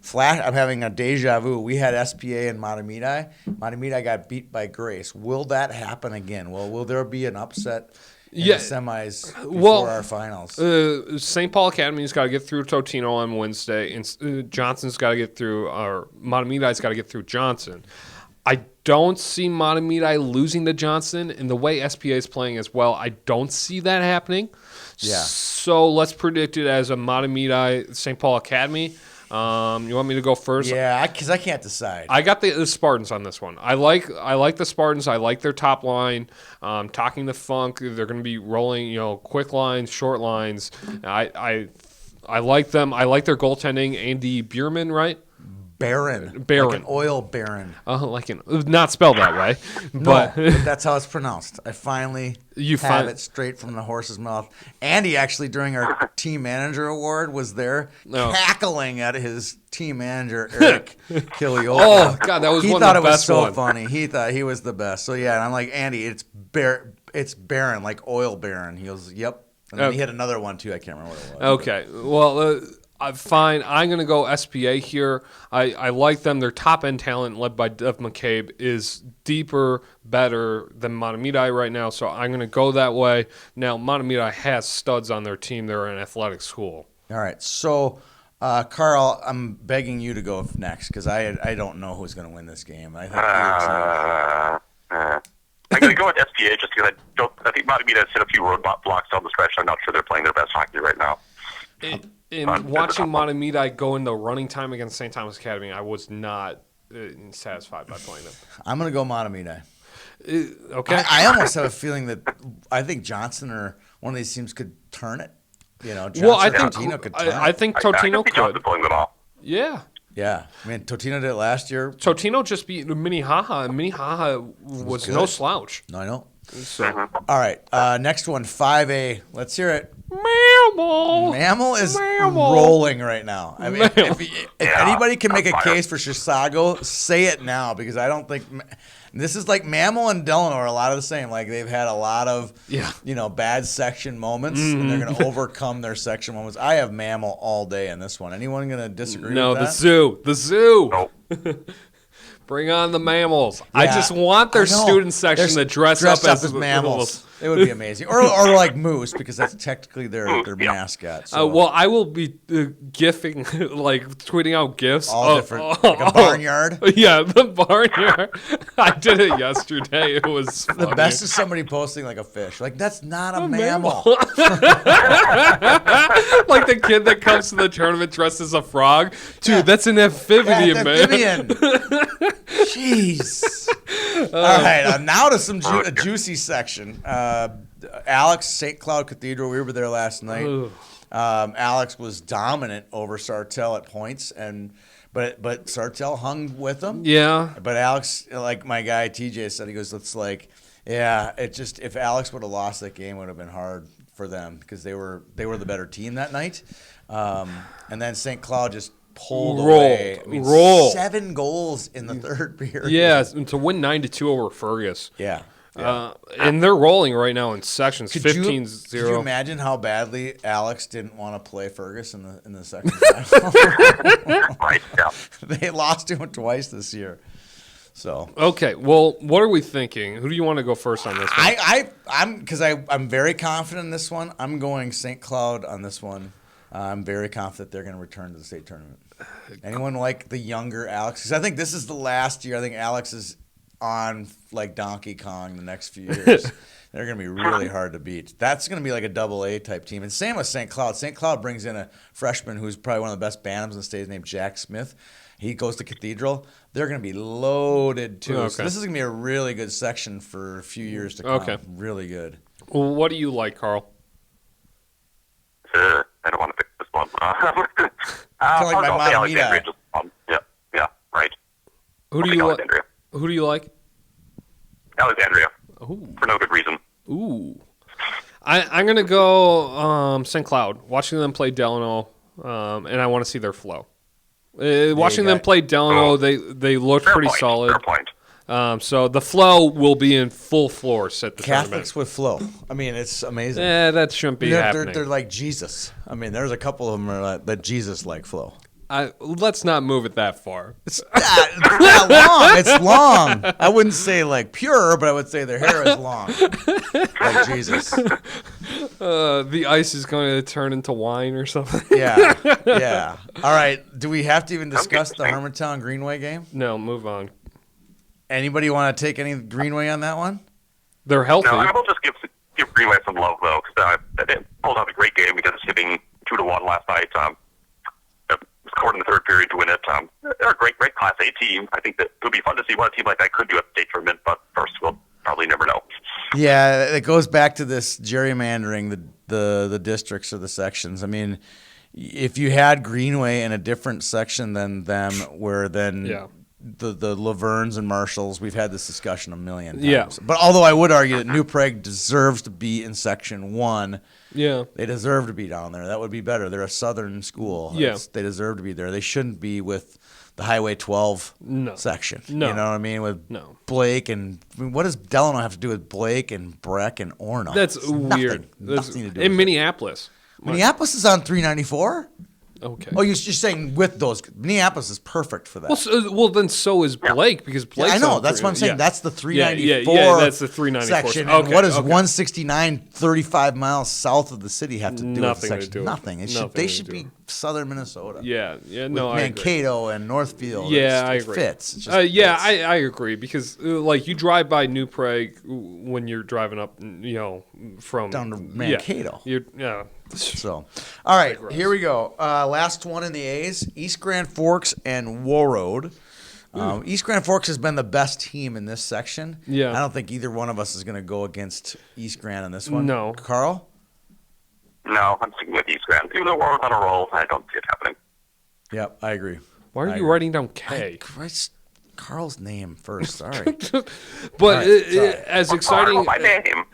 flash. I'm having a deja vu. We had SPA and Matamita. Matamita got beat by Grace. Will that happen again? Will there be an upset in the semis before our finals? St. Paul Academy's got to get through Totino on Wednesday, and Johnson's got to get through, or Matamita's got to get through Johnson. I don't see Matamita losing to Johnson, and the way SPA is playing as well, I don't see that happening. Yeah. So let's predict it as a Matamita St. Paul Academy. You want me to go first? Yeah, because I can't decide. I got the Spartans on this one. I like the Spartans. I like their top line. Talking the Funk, they're going to be rolling, quick lines, short lines. I like them. I like their goaltending. Andy Bierman, right? Baron. Like an oil baron. Not spelled that way. But, no, but that's how it's pronounced. I finally have it straight from the horse's mouth. Andy actually, during our team manager award, was there cackling at his team manager, Eric Kiliola. Oh, God, that was one of the best He thought it was so one. funny. He thought he was the best. So, yeah, and I'm like, Andy, it's Baron, like oil baron. He goes, yep. And then he had another one, too. I can't remember what it was. Okay. Well, fine. I'm going to go SPA here. I like them. Their top-end talent, led by Dev McCabe, is deeper, better than Matamidi right now, so I'm going to go that way. Now, Matamidi has studs on their team. They're an athletic school. All right. So, Carl, I'm begging you to go next because I don't know who's going to win this game. I think I'm going to go with SPA just because I think Matamidi has hit a few roadblocks down the stretch. I'm not sure they're playing their best hockey right now. In watching Matamidi go into running time against St. Thomas Academy, I was not satisfied by playing them. I'm going to go Matamidi. Okay. I almost have a feeling that I think Johnson or one of these teams could turn it. Johnson I or think Totino could turn it. I think Totino could. Johnson pulling them off. Yeah. Yeah. I mean, Totino did it last year. Totino just beat Minnehaha, and Minnehaha was no slouch. No, I know. So. All right. Next one, 5A. Let's hear it. Mammal is rolling right now. I mean, if anybody can make a case for Chisago, say it now because I don't think this is like Mammal and Delano are a lot of the same. Like they've had a lot of bad section moments, and they're going to overcome their section moments. I have Mammal all day in this one. Anyone going to disagree with that? No, the zoo. Nope. Bring on the mammals. I just want their student section to dress up as mammals. It would be amazing. Or like moose, because that's technically their mascot. So. Well, I will be gifting, tweeting out gifs. All different. Like a barnyard? Yeah, the barnyard. I did it yesterday. It was funny. The best is somebody posting like a fish. Like, that's not a mammal. Like the kid that comes to the tournament dressed as a frog. Dude, that's an amphibian, man. Jeez. All right, now to some juicy section. Alex, St. Cloud Cathedral, we were there last night. Alex was dominant over Sartell at points, but Sartell hung with him. Yeah. But Alex, like my guy TJ said, he goes, if Alex would have lost that game, it would have been hard for them because they were the better team that night. And then St. Cloud just pulled away. I mean, 7 goals in the third period. Yeah, to win 9-2 over Fergus. Yeah. And they're rolling right now in sections 15-0. Could you imagine how badly Alex didn't want to play Fergus in the second final? Right, yeah. They lost to him twice this year. So okay, well, what are we thinking? Who do you want to go first on this one? I'm very confident in this one. I'm going St. Cloud on this one. I'm very confident they're going to return to the state tournament. Anyone like the younger Alex? Because I think this is the last year. I think Alex is on like Donkey Kong the next few years. They're going to be really hard to beat. That's going to be like a double-A type team. And same with St. Cloud. St. Cloud brings in a freshman who's probably one of the best bantams in the state named Jack Smith. He goes to Cathedral. They're going to be loaded, too. Okay. So this is going to be a really good section for a few years to come. Okay. Really good. Well, what do you like, Carl? I don't want to pick this one. Kind of like my I'll say Mamma Alexandria. Mia. Yeah, right. Who do I'll you pick like? Alexandria. Who do you like? Alexandria, Ooh. for no good reason. Ooh. I'm going to go St. Cloud, watching them play Delano, and I want to see their flow. Watching them play Delano, they looked Fair pretty point, solid. Fair point. So the flow will be in full force at the Catholics tournament. with flow. I mean, it's amazing. That shouldn't be happening. They're like Jesus. I mean, there's a couple of them are like, that Jesus-like flow. Let's not move it that far. It's not long. It's long. I wouldn't say like pure, but I would say their hair is long, like Jesus. The ice is going to turn into wine or something. Yeah. All right. Do we have to even discuss the Hermantown Greenway game? No, move on. Anybody want to take any Greenway on that one? They're healthy. No, I will just give Greenway some love though, because they pulled out a great game because it's hitting 2-1 last night. Scored in the third period to win it. They're a great Class A team. I think that it would be fun to see what a team like that could do at the state tournament, but first we'll probably never know. Yeah, it goes back to this gerrymandering the districts or the sections. I mean, if you had Greenway in a different section than them, where then the Lavernes and Marshalls, we've had this discussion a million times. Yeah. But although I would argue that New Prague deserves to be in Section 1, Yeah. they deserve to be down there. That would be better. They're a southern school. Yeah. They deserve to be there. They shouldn't be with the Highway 12 section. No. You know what I mean? With No. Blake and what does Delano have to do with Blake and Breck and Orno? That's It's weird. Nothing to do in with Minneapolis. it. Minneapolis is on 394? Okay. Oh, you're saying with those. Minneapolis is perfect for that. Well, then so is Blake because Blake's I know. on That's what I'm saying. yeah. That's the 394 Yeah, that's the 394 section. Okay, And what does okay. 169, 35 miles south of the city have to do Nothing with to the section? do with it. Nothing. Nothing They to should do be with southern Minnesota. Yeah, With no, I agree. Mankato and Northfield. Yeah, I It agree. fits. It just Yeah, fits. I agree because like you drive by New Prague when you're driving up, from Down to Mankato. Yeah. So, all right, Digress. here we go. Last one in the A's: East Grand Forks and Warroad. East Grand Forks has been the best team in this section. Yeah. I don't think either one of us is going to go against East Grand in this one. No. Carl? No, I'm sticking with East Grand. Even though we're on a roll, I don't see it happening. Yep, I agree. Why I are you agree. writing down K? Christ, Carl's name first. Sorry. But right, sorry. as exciting My name.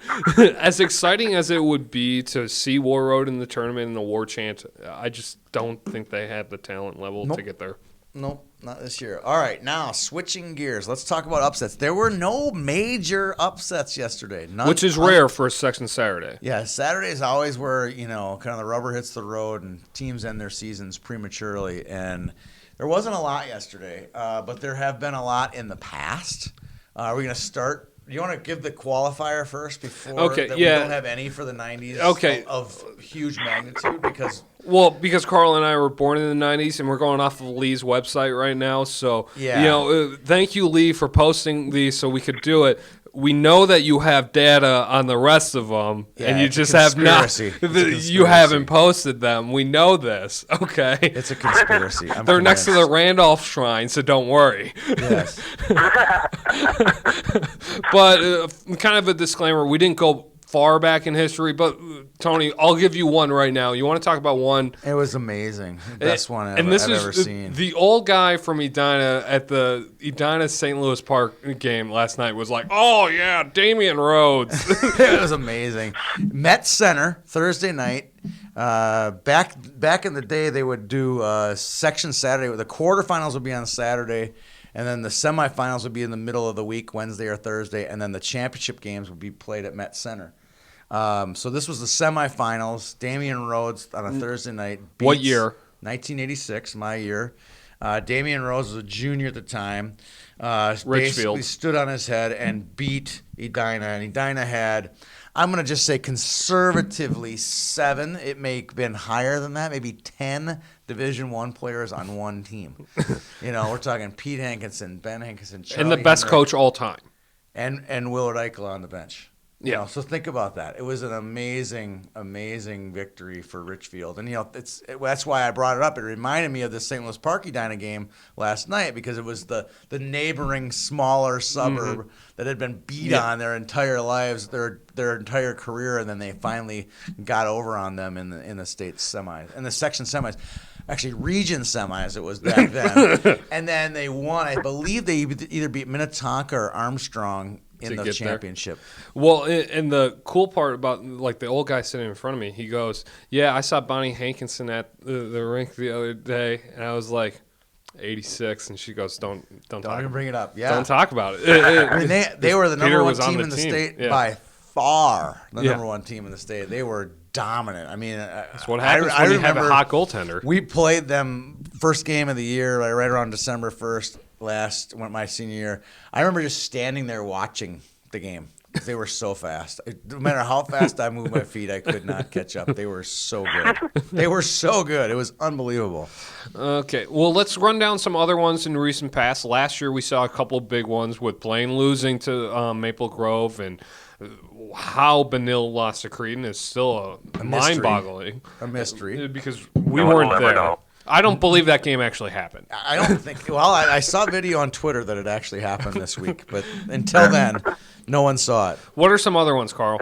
as exciting as it would be to see Warroad in the tournament and the war chant, I just don't think they have the talent level Nope. to get there. Nope, not this year. All right, now switching gears. Let's talk about upsets. There were no major upsets yesterday. None, Which is rare for a section Saturday. Yeah, Saturday is always where, kind of the rubber hits the road and teams end their seasons prematurely. And there wasn't a lot yesterday, but there have been a lot in the past. Are we going to start? Do you want to give the qualifier first before Okay, that yeah. we don't have any for the 90s Okay. of huge magnitude? Because Because Carl and I were born in the 90s and we're going off of Lee's website right now. So, Yeah. thank you, Lee, for posting these so we could do it. We know that you have data on the rest of them, Yeah, and you it's a just have not. conspiracy. It's a You conspiracy. haven't posted them. We know this. Okay. it's a conspiracy. I'm They're next to the convinced. Randolph Shrine, so don't worry. Yes. But kind of a disclaimer, we didn't go far back in history, but Tony, I'll give you one right now. You want to talk about one? It was amazing. Best one I've This ever is seen. the old guy from Edina at the Edina St. Louis Park game last night was like, "Oh yeah, Damian Rhodes." It was amazing. Met Center Thursday night. Back in the day, they would do section Saturday. The quarterfinals would be on Saturday, and then the semifinals would be in the middle of the week, Wednesday or Thursday, and then the championship games would be played at Met Center. So this was the semifinals. Damian Rhodes on a Thursday night. What beats year? 1986, my year. Damian Rhodes was a junior at the time. Richfield. Basically stood on his head and beat Edina. And Edina had, I'm going to just say conservatively 7. It may have been higher than that, maybe 10 Division I players on one team. We're talking Pete Hankinson, Ben Hankinson, Charlie and the best Henry, coach all time. and Willard Eichel on the bench. Yeah. So think about that. It was an amazing, amazing victory for Richfield, and that's why I brought it up. It reminded me of the St. Louis Park Edina game last night because it was the neighboring smaller suburb that had been beat on their entire lives, their entire career, and then they finally got over on them in the state semis, in the section semis. Actually, region semis it was back then, and then they won. I believe they either beat Minnetonka or Armstrong in the championship. Well, and the cool part about the old guy sitting in front of me, he goes, "Yeah, I saw Bonnie Hankinson at the rink the other day," and I was like, 86, and she goes, "Don't even bring it up. Yeah, don't talk about it." I mean, they were the number one team in the state by far. The number one team in the state. They were dominant. I mean, that's what happens when you have a hot goaltender. We played them first game of the year, right around December 1st. My senior year, I remember just standing there watching the game because they were so fast. No matter how fast I moved my feet, I could not catch up. They were so good. They were so good. It was unbelievable. Okay, well, let's run down some other ones in recent past. Last year, we saw a couple big ones with Blaine losing to Maple Grove, and how Benil lost to Cretin is still a mind-boggling. A mystery. Because we weren't there. Know. I don't believe that game actually happened. I don't think. Well, I saw a video on Twitter that it actually happened this week, but until then, no one saw it. What are some other ones, Carl?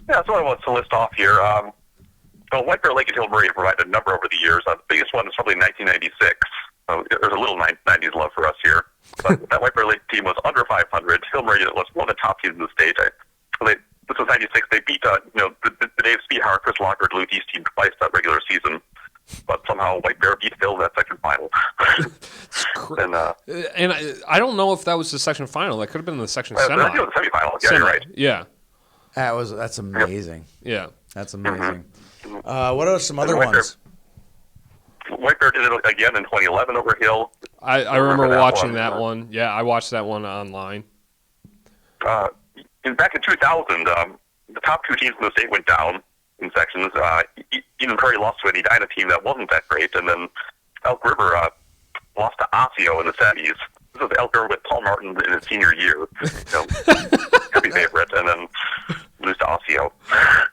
Yeah, so I want to list off here. White Bear Lake and Hill Murray have provided a number over the years. The biggest one is probably 1996. There's a little 90s love for us here. But that White Bear Lake team was under 500. Hill Murray was one of the top teams in the state. This was 96. They beat the Dave Spiehauer, Chris Locker, Duluth East team twice that regular season. But somehow White Bear beat Phil in that section final. and I don't know if that was the section final. That could have been the section semi. I think it was the semifinal. Yeah, you're right. Yeah. That's amazing. Yeah. That's amazing. What are some other ones? White Bear did it again in 2011 over Hill. I remember watching that one. Yeah, I watched that one online. Back in 2000, the top two teams in the state went down in sections. Eden Prairie lost to an Edina team that wasn't that great, and then Elk River lost to Osseo in the semis. This was Elk River with Paul Martin in his senior year. Happy favorite, and then lose to Osseo.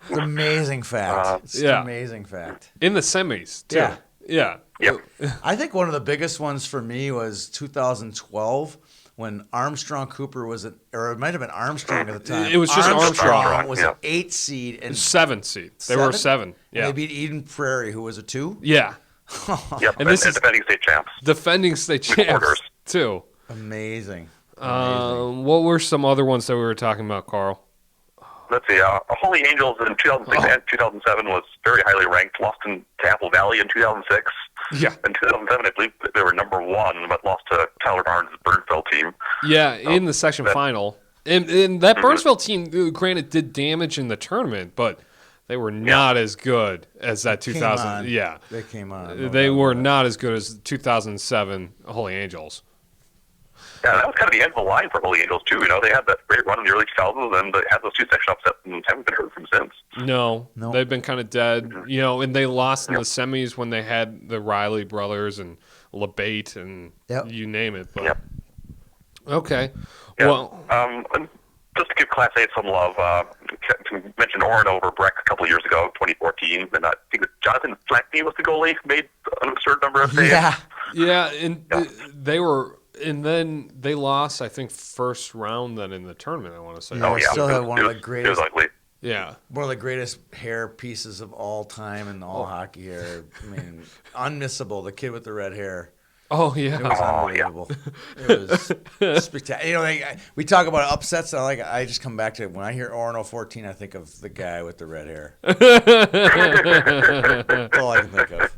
It's an amazing fact. It's an amazing fact. In the semis, too. Yeah. Yep. I think one of the biggest ones for me was 2012 when Armstrong Cooper was or it might have been Armstrong at the time. It was just Armstrong. Was an 8 seed and 7 seed. They were 7. Yeah. And they beat Eden Prairie, who was a 2. Yeah. Yep. And this is defending state champs. Defending state champs too. Amazing. What were some other ones that we were talking about, Carl? Let's see. Holy Angels in 2006 and 2007 was very highly ranked. Lost to Apple Valley in 2006. Yeah. In 2007, I believe they were number 1, but lost to Tyler Barnes' Burnsville team. Yeah, in the section final. And that Burnsville team, granted, did damage in the tournament, but they were not as good as that 2000. Yeah. They came on. They were not as good as 2007 Holy Angels. Yeah, that was kind of the end of the line for Holy Angels, too. They had that great run in the early 2000s, and they had those 2 section upsets and haven't been heard from since. No. They've been kind of dead. And they lost in the semis when they had the Riley brothers and LeBate and you name it. But Okay. Yeah. Well, and just to give Class A some love, to mention Orrin over Breck a couple of years ago, 2014, and I think Jonathan Flackney was the goalie, made an absurd number of saves. Yeah, and they were... And then they lost, I think, first round then in the tournament, I want to say. Still have one of the greatest. It was ugly. Yeah. One of the greatest hair pieces of all time in all hockey hair. I mean, unmissable. The kid with the red hair. Oh, yeah. It was unbelievable. It was spectacular. We talk about upsets. I just come back to it. When I hear Orono 14, I think of the guy with the red hair. That's all I can think of.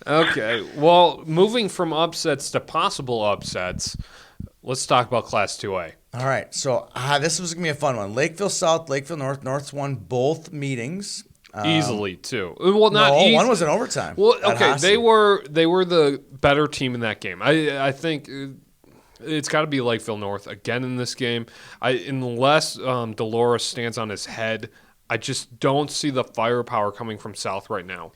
Okay. Well, moving from upsets to possible upsets, let's talk about Class 2A. All right. So this was going to be a fun one. Lakeville South, Lakeville North. North's won both meetings. Easily, too. Well, not easy. One was in overtime. Well, okay, they were the better team in that game. I think it's got to be Lakeville North again in this game. Unless Dolores stands on his head, I just don't see the firepower coming from South right now.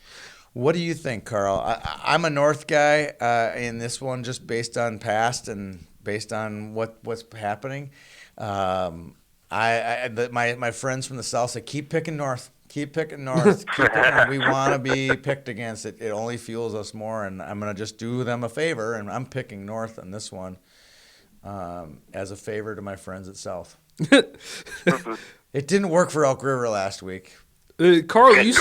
What do you think, Carl? I'm a North guy in this one, just based on past and based on what's happening. My friends from the South say, keep picking North. Keep picking North. We want to be picked against it. It only fuels us more, and I'm going to just do them a favor, and I'm picking North on this one as a favor to my friends at South. It didn't work for Elk River last week. Carl, you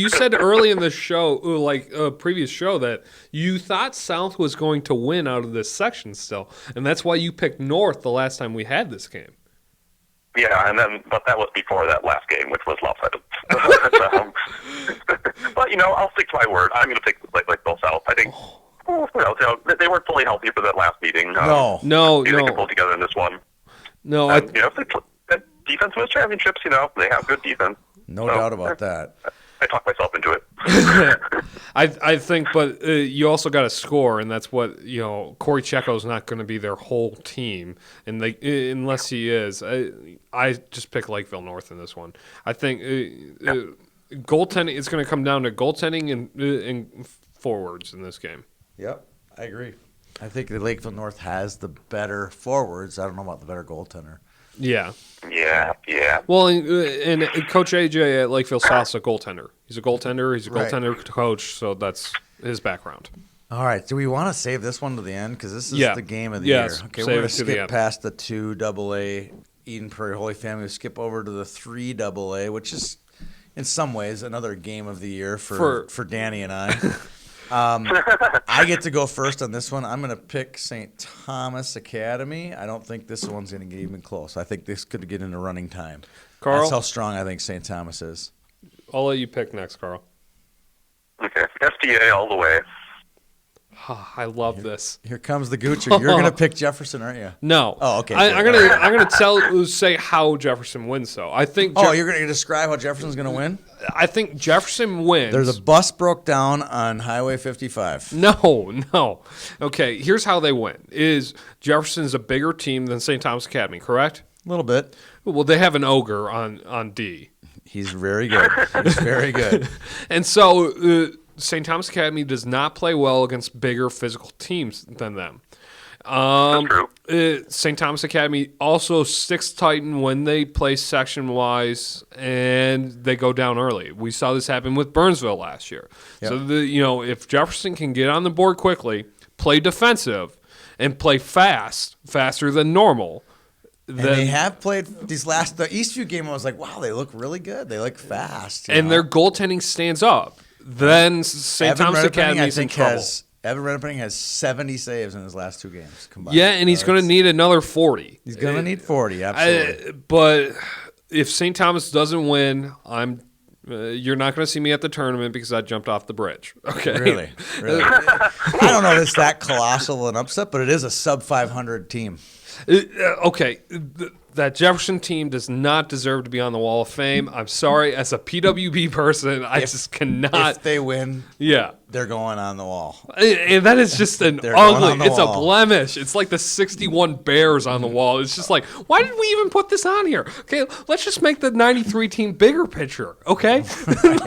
said early in the show, like a previous show, that you thought South was going to win out of this section still, and that's why you picked North the last time we had this game. Yeah, but that was before that last game, which was lopsided. But I'll stick to my word. I'm going to pick Lakeville South. I think they weren't fully healthy for that last meeting. No. They can pull together in this one. No, defense wins championships. They have good defense. No doubt about that. I talked myself into it. I think, but you also got to score, and that's what Corey Checo's not going to be their whole team, and unless he is, I just pick Lakeville North in this one. I think goaltending. It's going to come down to goaltending and forwards in this game. Yep, I agree. I think the Lakeville North has the better forwards. I don't know about the better goaltender. Yeah. Yeah. Well, and Coach AJ at Lakeville South's a goaltender. He's a goaltender. He's a goaltender coach, so that's his background. All right. Do we want to save this one to the end? Because this is the game of the year. Okay, we're going to skip past the 2 AA Eden Prairie Holy Family. We skip over to the 3 AA, which is, in some ways, another game of the year for Danny and I. I get to go first on this one. I'm going to pick St. Thomas Academy. I don't think this one's going to get even close. I think this could get into running time. Carl? That's how strong I think St. Thomas is. I'll let you pick next, Carl. Okay. STA all the way. I love this. Here comes the Goocher. You're going to pick Jefferson, aren't you? No. Oh, okay. I'm gonna say how Jefferson wins. Though I think. You're going to describe how Jefferson's going to win? I think Jefferson wins. There's a bus broke down on Highway 55. No. Okay, here's how they win. Is Jefferson's a bigger team than St. Thomas Academy, correct? A little bit. Well, they have an ogre on D. He's very good. He's very good. And so St. Thomas Academy does not play well against bigger physical teams than them. St. Thomas Academy also sticks Titan when they play section-wise, and they go down early. We saw this happen with Burnsville last year. Yep. So, if Jefferson can get on the board quickly, play defensive, and play faster than normal. And they have played the Eastview game. I was like, wow, they look really good. They look fast. And their goaltending stands up. Then St. Thomas Academy is in trouble. Evan Redpenning has 70 saves in his last 2 games combined. Yeah, and he's going to need another 40. He's going to need 40, absolutely. But if St. Thomas doesn't win, you're not going to see me at the tournament because I jumped off the bridge. Okay. Really? I don't know if it's that colossal an upset, but it is a sub-500 team. Okay. That Jefferson team does not deserve to be on the Wall of Fame. I'm sorry. As a PWB person, I just cannot. If they win, they're going on the wall. And that is just it's a blemish. It's like the 61 Bears on the wall. It's just like, why did we even put this on here? Okay, let's just make the 93 team bigger picture, okay?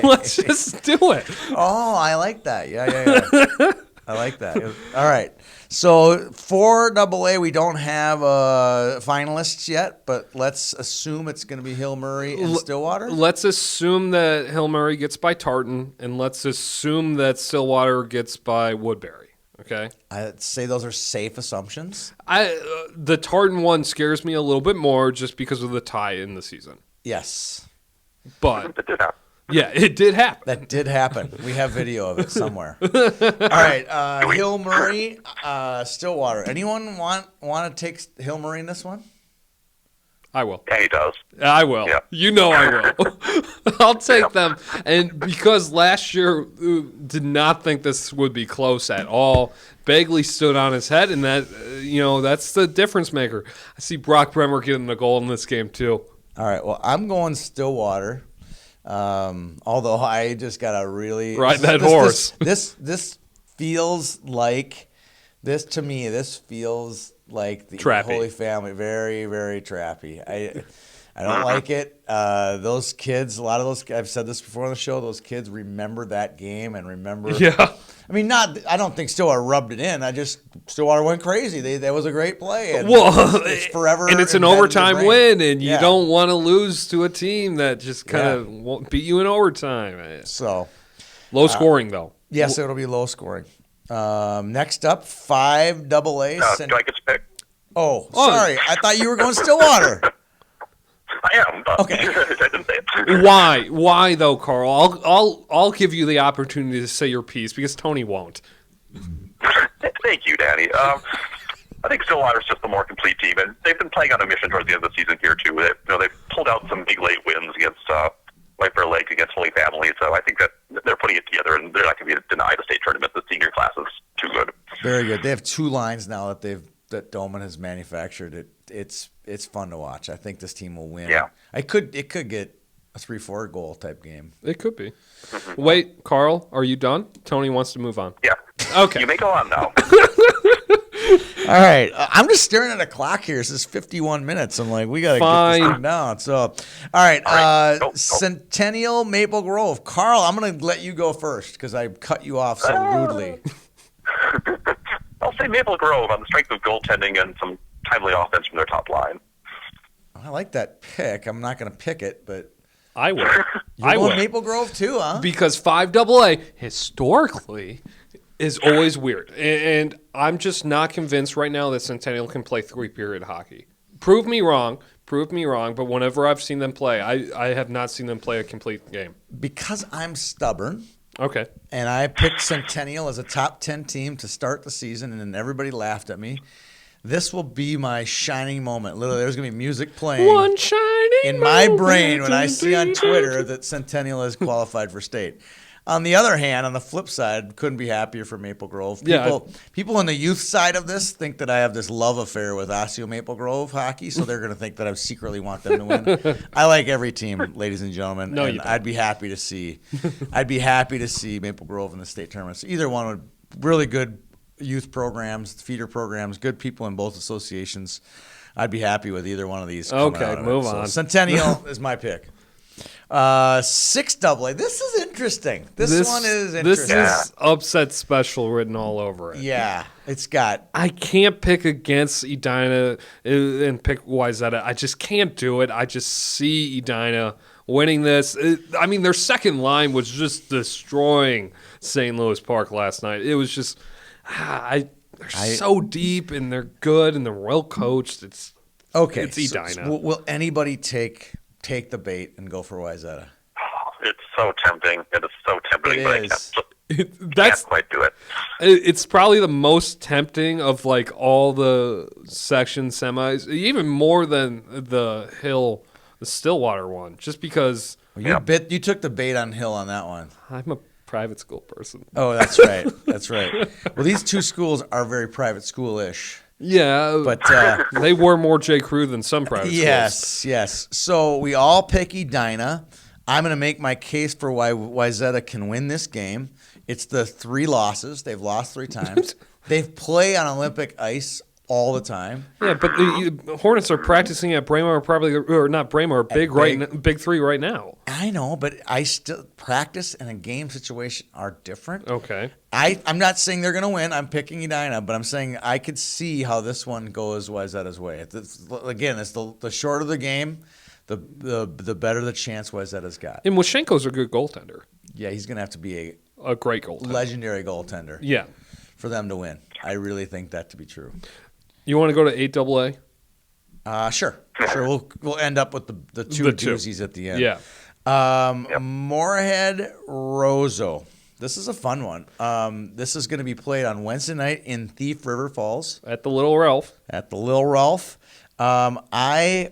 Let's just do it. Oh, I like that. Yeah. I like that. All right. So 4 AA, we don't have finalists yet, but let's assume it's going to be Hill Murray and Stillwater. Let's assume that Hill Murray gets by Tartan, and let's assume that Stillwater gets by Woodbury. Okay. I'd say those are safe assumptions. The Tartan one scares me a little bit more just because of the tie in the season. Yes. But yeah, it did happen. That did happen. We have video of it somewhere. All right, Hill Murray, Stillwater. Anyone want to take Hill Murray in this one? I will. Yeah, he does. I will. Yeah. You know I will. I'll take them. And because last year did not think this would be close at all, Bagley stood on his head, and that's the difference maker. I see Brock Bremer getting the goal in this game too. All right. Well, I'm going Stillwater. Although I just got to really ride that horse. This feels like to me. This feels like the trappy. Holy Family. Very, very trappy. I don't like it. Those kids, a lot of those, I've said this before on the show, those kids remember that game and remember. Yeah. I mean, I don't think Stillwater rubbed it in. Stillwater went crazy. That was a great play. And it's forever. And it's an embedded in overtime your brain. win, and you don't want to lose to a team that just kind of won't beat you in overtime. So low scoring, though. yes, it'll be low scoring. Next up, 5AA. Do I get to pick? Oh, sorry. I thought you were going Stillwater. I am. Okay. I didn't say it. Why? Why though, Carl? I'll give you the opportunity to say your piece because Tony won't. Thank you, Danny. I think Stillwater's just the more complete team, and they've been playing on a mission towards the end of the season here too. They've pulled out some big late wins against White Bear Lake, against Holy Family. So I think that they're putting it together, and they're not going to be denied a state tournament. The senior class is too good. Very good. They have 2 lines now that Doman has manufactured. It's fun to watch. I think this team will win. Yeah. It could get a 3-4 goal type game. It could be. Wait, Carl, are you done? Tony wants to move on. Yeah. Okay. You may go on now. All right. I'm just staring at a clock here. This is 51 minutes. I'm like, we got to get this thing down. So, all right. Go. Centennial Maple Grove. Carl, I'm going to let you go first because I cut you off so rudely. I'll say Maple Grove on the strength of goaltending and some timely offense from their top line. I like that pick. I'm not going to pick it, but I will. you're going Maple Grove too, huh? Because 5AA historically is always weird, and I'm just not convinced right now that Centennial can play 3-period hockey. Prove me wrong. But whenever I've seen them play, I have not seen them play a complete game. Because I'm stubborn. Okay. And I picked Centennial as a top 10 team to start the season, and then everybody laughed at me. This will be my shining moment. Literally, there's going to be music playing One shining in my moment. brain when I see on Twitter that Centennial is qualified for state. On the other hand, on the flip side, couldn't be happier for Maple Grove. People on the youth side of this think that I have this love affair with Osseo Maple Grove hockey, so they're going to think that I secretly want them to win. I like every team, ladies and gentlemen. No, and you don't. I'd be happy to see Maple Grove in the state tournament. So either one would really good youth programs, feeder programs, good people in both associations. I'd be happy with either one of these. Okay, move on. So Centennial is my pick. 6AA. This is interesting. This one is interesting. This is upset special written all over it. Yeah, it's got. I can't pick against Edina and pick Wayzata. I just can't do it. I just see Edina winning this. I mean, their second line was just destroying St. Louis Park last night. It was just, they're so deep and they're good and they're well coached. It's okay. It's Edina. So will anybody take the bait and go for Wayzata? It's so tempting. It is so tempting, but I can't quite do it. It's probably the most tempting of like all the section semis, even more than the Stillwater one, just because you took the bait on Hill on that one. I'm a private school person. Oh, that's right. That's right. Well, these two schools are very private school-ish. Yeah, but they were more J. Crew than some private schools. Yes. So we all pick Edina. I'm going to make my case for why Wayzata can win this game. It's the 3 losses. They've lost 3 times. They play on Olympic ice all the time. Yeah, but the Hornets are practicing at Braemar, Big 3 right now. I know, but I still practice and a game situation are different. Okay. I'm not saying they're going to win. I'm picking Edina, but I'm saying I could see how this one goes Wayzata's way. It's the shorter the game, the better the chance Wayzata's got. And Washenko's a good goaltender. Yeah, he's going to have to be a great goaltender. Legendary goaltender. Yeah. For them to win. I really think that to be true. You want to go to 8AA? Sure. We'll end up with the two doozies at the end. Yeah. Moorhead Roseau. This is a fun one. This is going to be played on Wednesday night in Thief River Falls. At the Little Ralph. Hard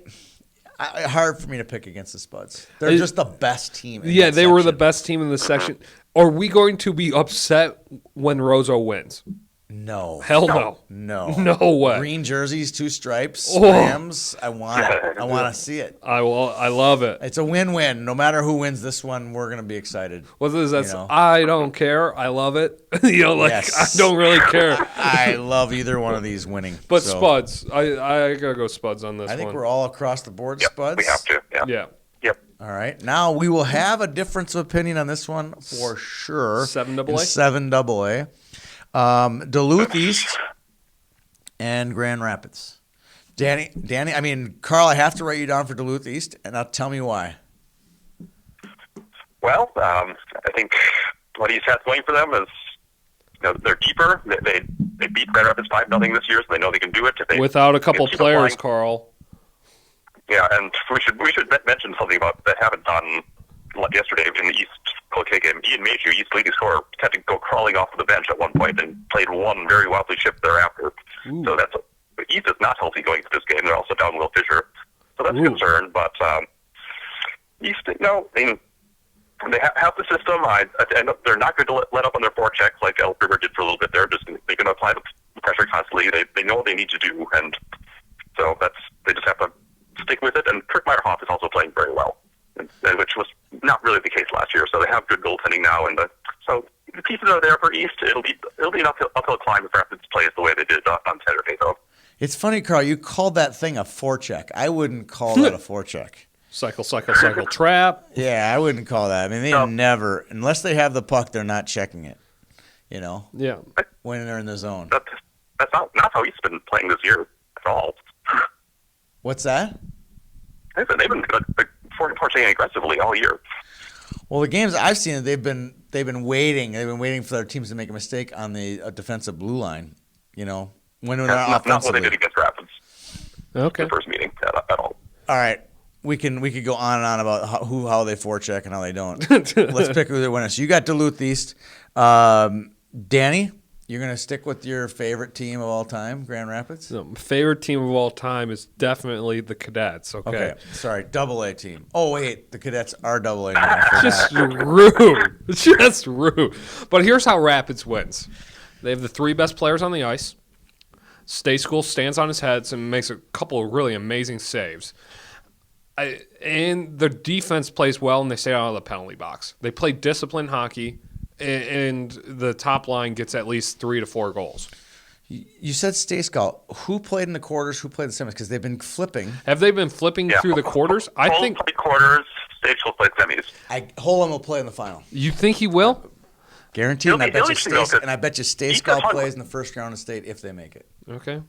for me to pick against the Spuds. They're just the best team. They were the best team in the section. Are we going to be upset when Roseau wins? No. Hell no. No. No way. Green jerseys, 2 stripes, Oh. Rams. I want it. I want to see it. I love it. It's a win-win. No matter who wins this one, we're going to be excited. What is that? You know? I don't care. I love it. Yes. I don't really care. I love either one of these winning. But so. Spuds. I got to go Spuds on this one. I think we're all across the board, Yep, Spuds. we have to. Yeah. Yeah. Yep. All right. Now we will have a difference of opinion on this one for sure. 7AA? In 7AA. Duluth East and Grand Rapids. Danny, Carl, I have to write you down for Duluth East, and now tell me why. Well, I think what East has going for them is they're deeper. They beat Grand Rapids 5-0 this year, so they know they can do it. If they, Without a couple keep players, applying. Carl. Yeah, and we should mention something about they haven't done like yesterday in the East Cloquet game. Ian Mayhew, East leading scorer, had to go crawling off of the bench at one point and played one very wildly shift thereafter. Ooh. So that's East is not healthy going into this game. They're also down Will Fisher, so that's a concern. But East, they have the system. And they're not going to let up on their forechecks like Elk River did for a little bit. They're going to apply the pressure constantly. They know what they need to do, and so they just have to stick with it. And Kirk Meyerhoff is also playing very well, which was not really the case last year. So they have good goaltending now, and so the pieces are there for East. It'll be an uphill climb if Rapids plays the way they did on Saturday, though. It's funny, Carl, you called that thing a forecheck. I wouldn't call that a forecheck. Cycle, trap. Yeah, I wouldn't call that. I mean, they never, unless they have the puck, they're not checking it, Yeah. when they're in the zone. That's not how East's been playing this year at all. What's that? They've been forcing aggressively all year. Well, the games I've seen, they've been waiting. They've been waiting for their teams to make a mistake on the defensive blue line. When they're Not what offensively. they did against Rapids. Okay. The first meeting at all. All right, we could go on and on about how they forecheck and how they don't. Let's pick who they win. So you got Duluth East. Danny, you're gonna stick with your favorite team of all time, Grand Rapids. So, my favorite team of all time is definitely the Cadets. Okay. Sorry, AA team. Oh wait, the Cadets are AA now. I Just forgot. rude. Just rude. But here's how Rapids wins. They have the 3 best players on the ice. Stay School stands on his head and makes a couple of really amazing saves. And their defense plays well, and they stay out of the penalty box. They play disciplined hockey, and the top line gets at least 3 to 4 goals. You said Stay Skull. Who played in the quarters? Who played in the semis? Because they've been flipping. Have they been flipping through the quarters? I Holm think. played quarters. Stage will play semis. Holm will play in the final. You think he will? Guaranteed. And I bet you Stay Skull East plays in the first round of state if they make it. Okay.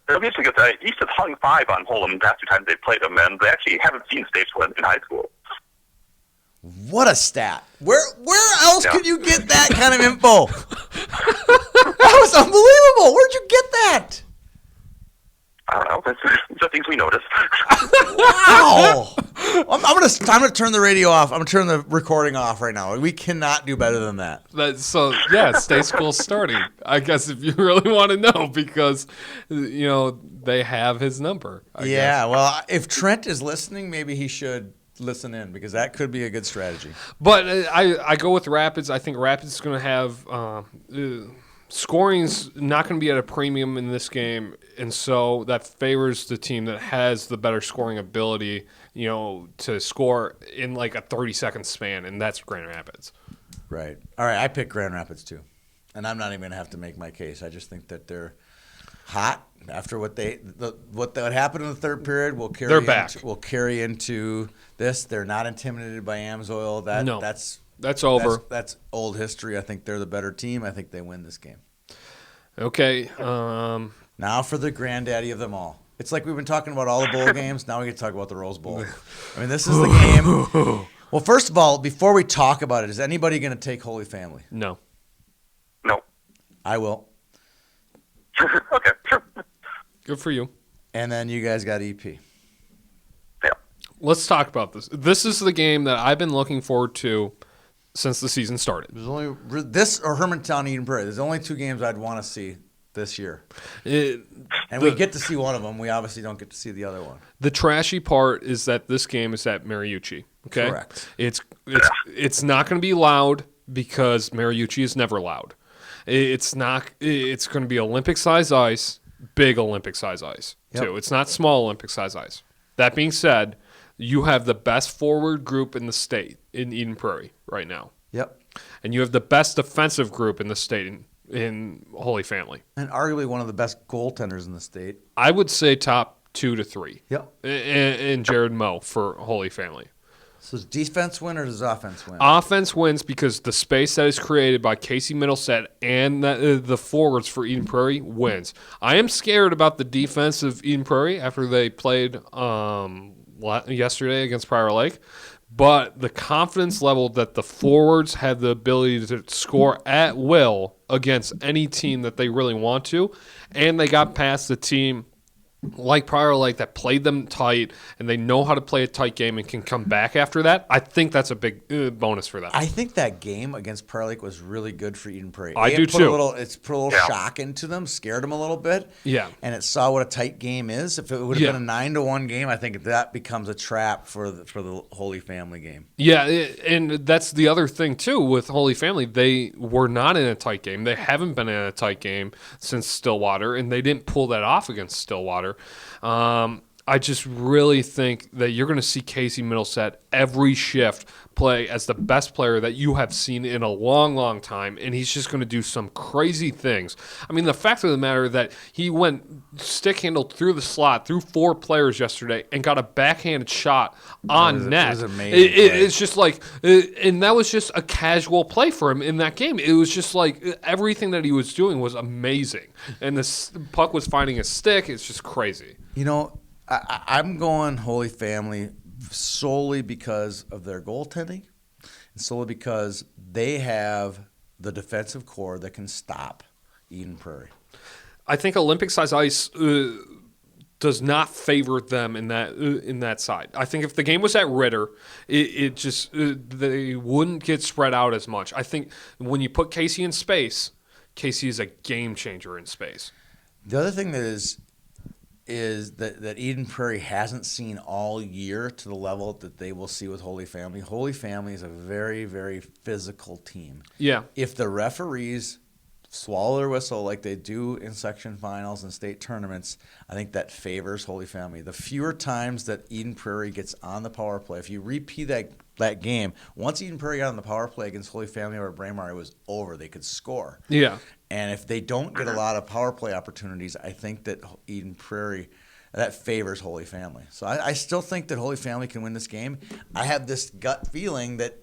It'll be interesting because East has hung 5 on Holm the past 2 times they've played them, and they actually haven't seen Stage in high school. What a stat! Where else could you get that kind of info? That was unbelievable. Where'd you get that? I don't know. It's the things we noticed. Wow! I'm gonna turn the radio off. I'm gonna turn the recording off right now. We cannot do better than that. Stay School's starting. I guess if you really want to know, because they have his number. I guess. Well, if Trent is listening, maybe he should listen in because that could be a good strategy. But I go with Rapids. I think Rapids is going to have scoring's not going to be at a premium in this game, and so that favors the team that has the better scoring ability, to score in like a 30-second span, and that's Grand Rapids. Right. All right, I picked Grand Rapids too. And I'm not even going to have to make my case. I just think that they're hot after what happened in the third period will carry into this. They're not intimidated by Amsoil. That's over. That's old history. I think they're the better team. I think they win this game. Okay. Now for the granddaddy of them all. It's like we've been talking about all the bowl games. Now we get to talk about the Rose Bowl. I mean, this is the game. Well, first of all, before we talk about it, is anybody going to take Holy Family? No. No. I will. Okay, sure. Good for you. And then you guys got EP. Yeah. Let's talk about this. This is the game that I've been looking forward to since the season started. There's only this or Hermantown Eden Prairie. There's only 2 games I'd want to see this year. We get to see one of them. We obviously don't get to see the other one. The trashy part is that this game is at Mariucci. Okay? Correct. It's not going to be loud because Mariucci is never loud. It's not. It's going to be Olympic-size ice, big Olympic-size ice, too. It's not small Olympic-size ice. That being said, you have the best forward group in the state in Eden Prairie right now. Yep. And you have the best defensive group in the state in Holy Family. And arguably one of the best goaltenders in the state. I would say top 2 to 3. Yep. In Jared Moe for Holy Family. So does defense win or does offense win? Offense wins because the space that is created by Casey Middleset and the forwards for Eden Prairie wins. I am scared about the defense of Eden Prairie after they played yesterday against Prior Lake. But the confidence level that the forwards have the ability to score at will against any team that they really want to, and they got past the team like Prior Lake that played them tight, and they know how to play a tight game and can come back after that. I think that's a big bonus for them. I think that game against Prior Lake was really good for Eden Prairie. I do too. It's put a little shock into them, scared them a little bit. Yeah. And it saw what a tight game is. If it would have been a 9-1 game, I think that becomes a trap for the Holy Family game. Yeah, and that's the other thing too with Holy Family. They were not in a tight game. They haven't been in a tight game since Stillwater, and they didn't pull that off against Stillwater. I just really think that you're going to see Casey Middleset every shift play as the best player that you have seen in a long, long time, and he's just going to do some crazy things. I mean, the fact of the matter that he went stick-handled through the slot, through 4 players yesterday, and got a backhanded shot on net. It was amazing. It's just like, and that was just a casual play for him in that game. It was just like everything that he was doing was amazing, and the puck was finding a stick. It's just crazy. You know, I'm going Holy Family solely because of their goaltending and solely because they have the defensive core that can stop Eden Prairie. I think Olympic-size ice does not favor them in that side. I think if the game was at Ritter, it just they wouldn't get spread out as much. I think when you put Casey in space, Casey is a game changer in space. The other thing that is that Eden Prairie hasn't seen all year to the level that they will see with Holy Family. Holy Family is a very, very physical team. Yeah. If the referees swallow their whistle like they do in section finals and state tournaments, I think that favors Holy Family. The fewer times that Eden Prairie gets on the power play, if you repeat that game, once Eden Prairie got on the power play against Holy Family or Braemar, it was over. They could score. Yeah. And if they don't get a lot of power play opportunities, I think that Eden Prairie, that favors Holy Family. So I still think that Holy Family can win this game. I have this gut feeling that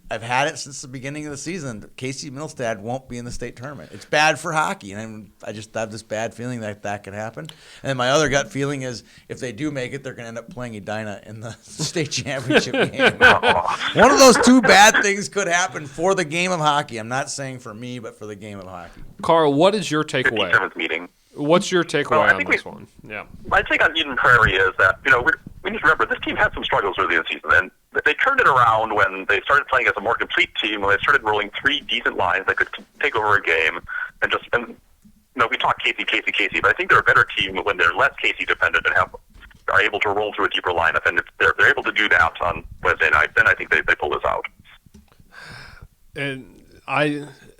I've had it since the beginning of the season. Casey Middlestad won't be in the state tournament. It's bad for hockey, and I just have this bad feeling that could happen. And my other gut feeling is if they do make it, they're going to end up playing Edina in the state championship game. One of those two bad things could happen for the game of hockey. I'm not saying for me, but for the game of hockey. Carl, what is your takeaway? 57th meeting. What's your takeaway on this one? Yeah. My take on Eden Prairie is that, we need to remember this team had some struggles early in the season, and they turned it around when they started playing as a more complete team, when they started rolling 3 decent lines that could take over a game. We talk Casey, but I think they're a better team when they're less Casey dependent and are able to roll through a deeper lineup. And if they're able to do that on Wednesday night, then I think they pull this out. And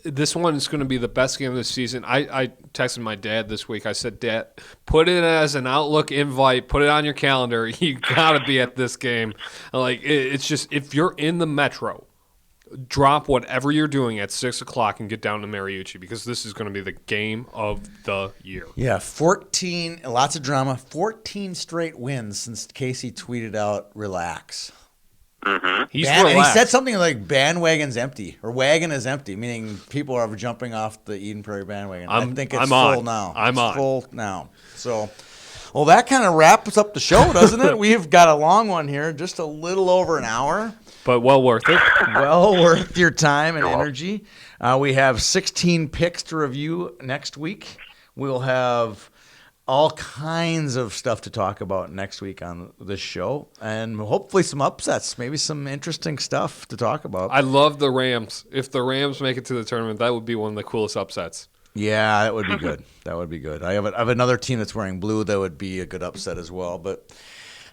this one is going to be the best game of the season. I texted my dad this week. I said, Dad, put it as an Outlook invite. Put it on your calendar. You got to be at this game. It's just, if you're in the Metro, drop whatever you're doing at 6 o'clock and get down to Mariucci, because this is going to be the game of the year. Yeah, 14, lots of drama. 14 straight wins since Casey tweeted out, relax. Mm-hmm. He's relaxed. He said something like bandwagon's empty, or wagon is empty, meaning people are jumping off the Eden Prairie bandwagon. I think it's full now. It's full now. So, well, that kind of wraps up the show, doesn't it? We've got a long one here, just a little over an hour. But well worth it. Well worth your time and energy. We have 16 picks to review next week. We'll have all kinds of stuff to talk about next week on this show, and hopefully some upsets, maybe some interesting stuff to talk about. I love the Rams. If the Rams make it to the tournament, that would be one of the coolest upsets. Yeah, that would be good. That would be good. I have another team that's wearing blue that would be a good upset as well, but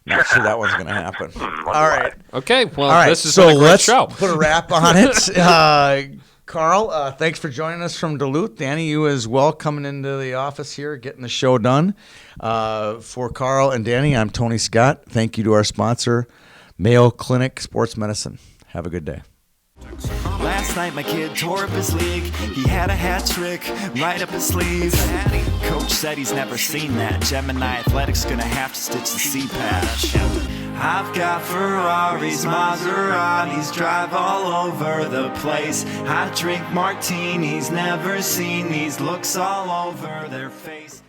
not sure that one's going to happen. All right. Okay, well, all right. This has been a great show. Let's put a wrap on it. Carl, thanks for joining us from Duluth. Danny, you as well coming into the office here, getting the show done. For Carl and Danny, I'm Tony Scott. Thank you to our sponsor, Mayo Clinic Sports Medicine. Have a good day. Last night my kid tore up his league. He had a hat trick right up his sleeve. Coach said he's never seen that. Gemini Athletics gonna have to stitch the C patch. I've got Ferraris, Maseratis, drive all over the place. I drink martinis, never seen these looks all over their face.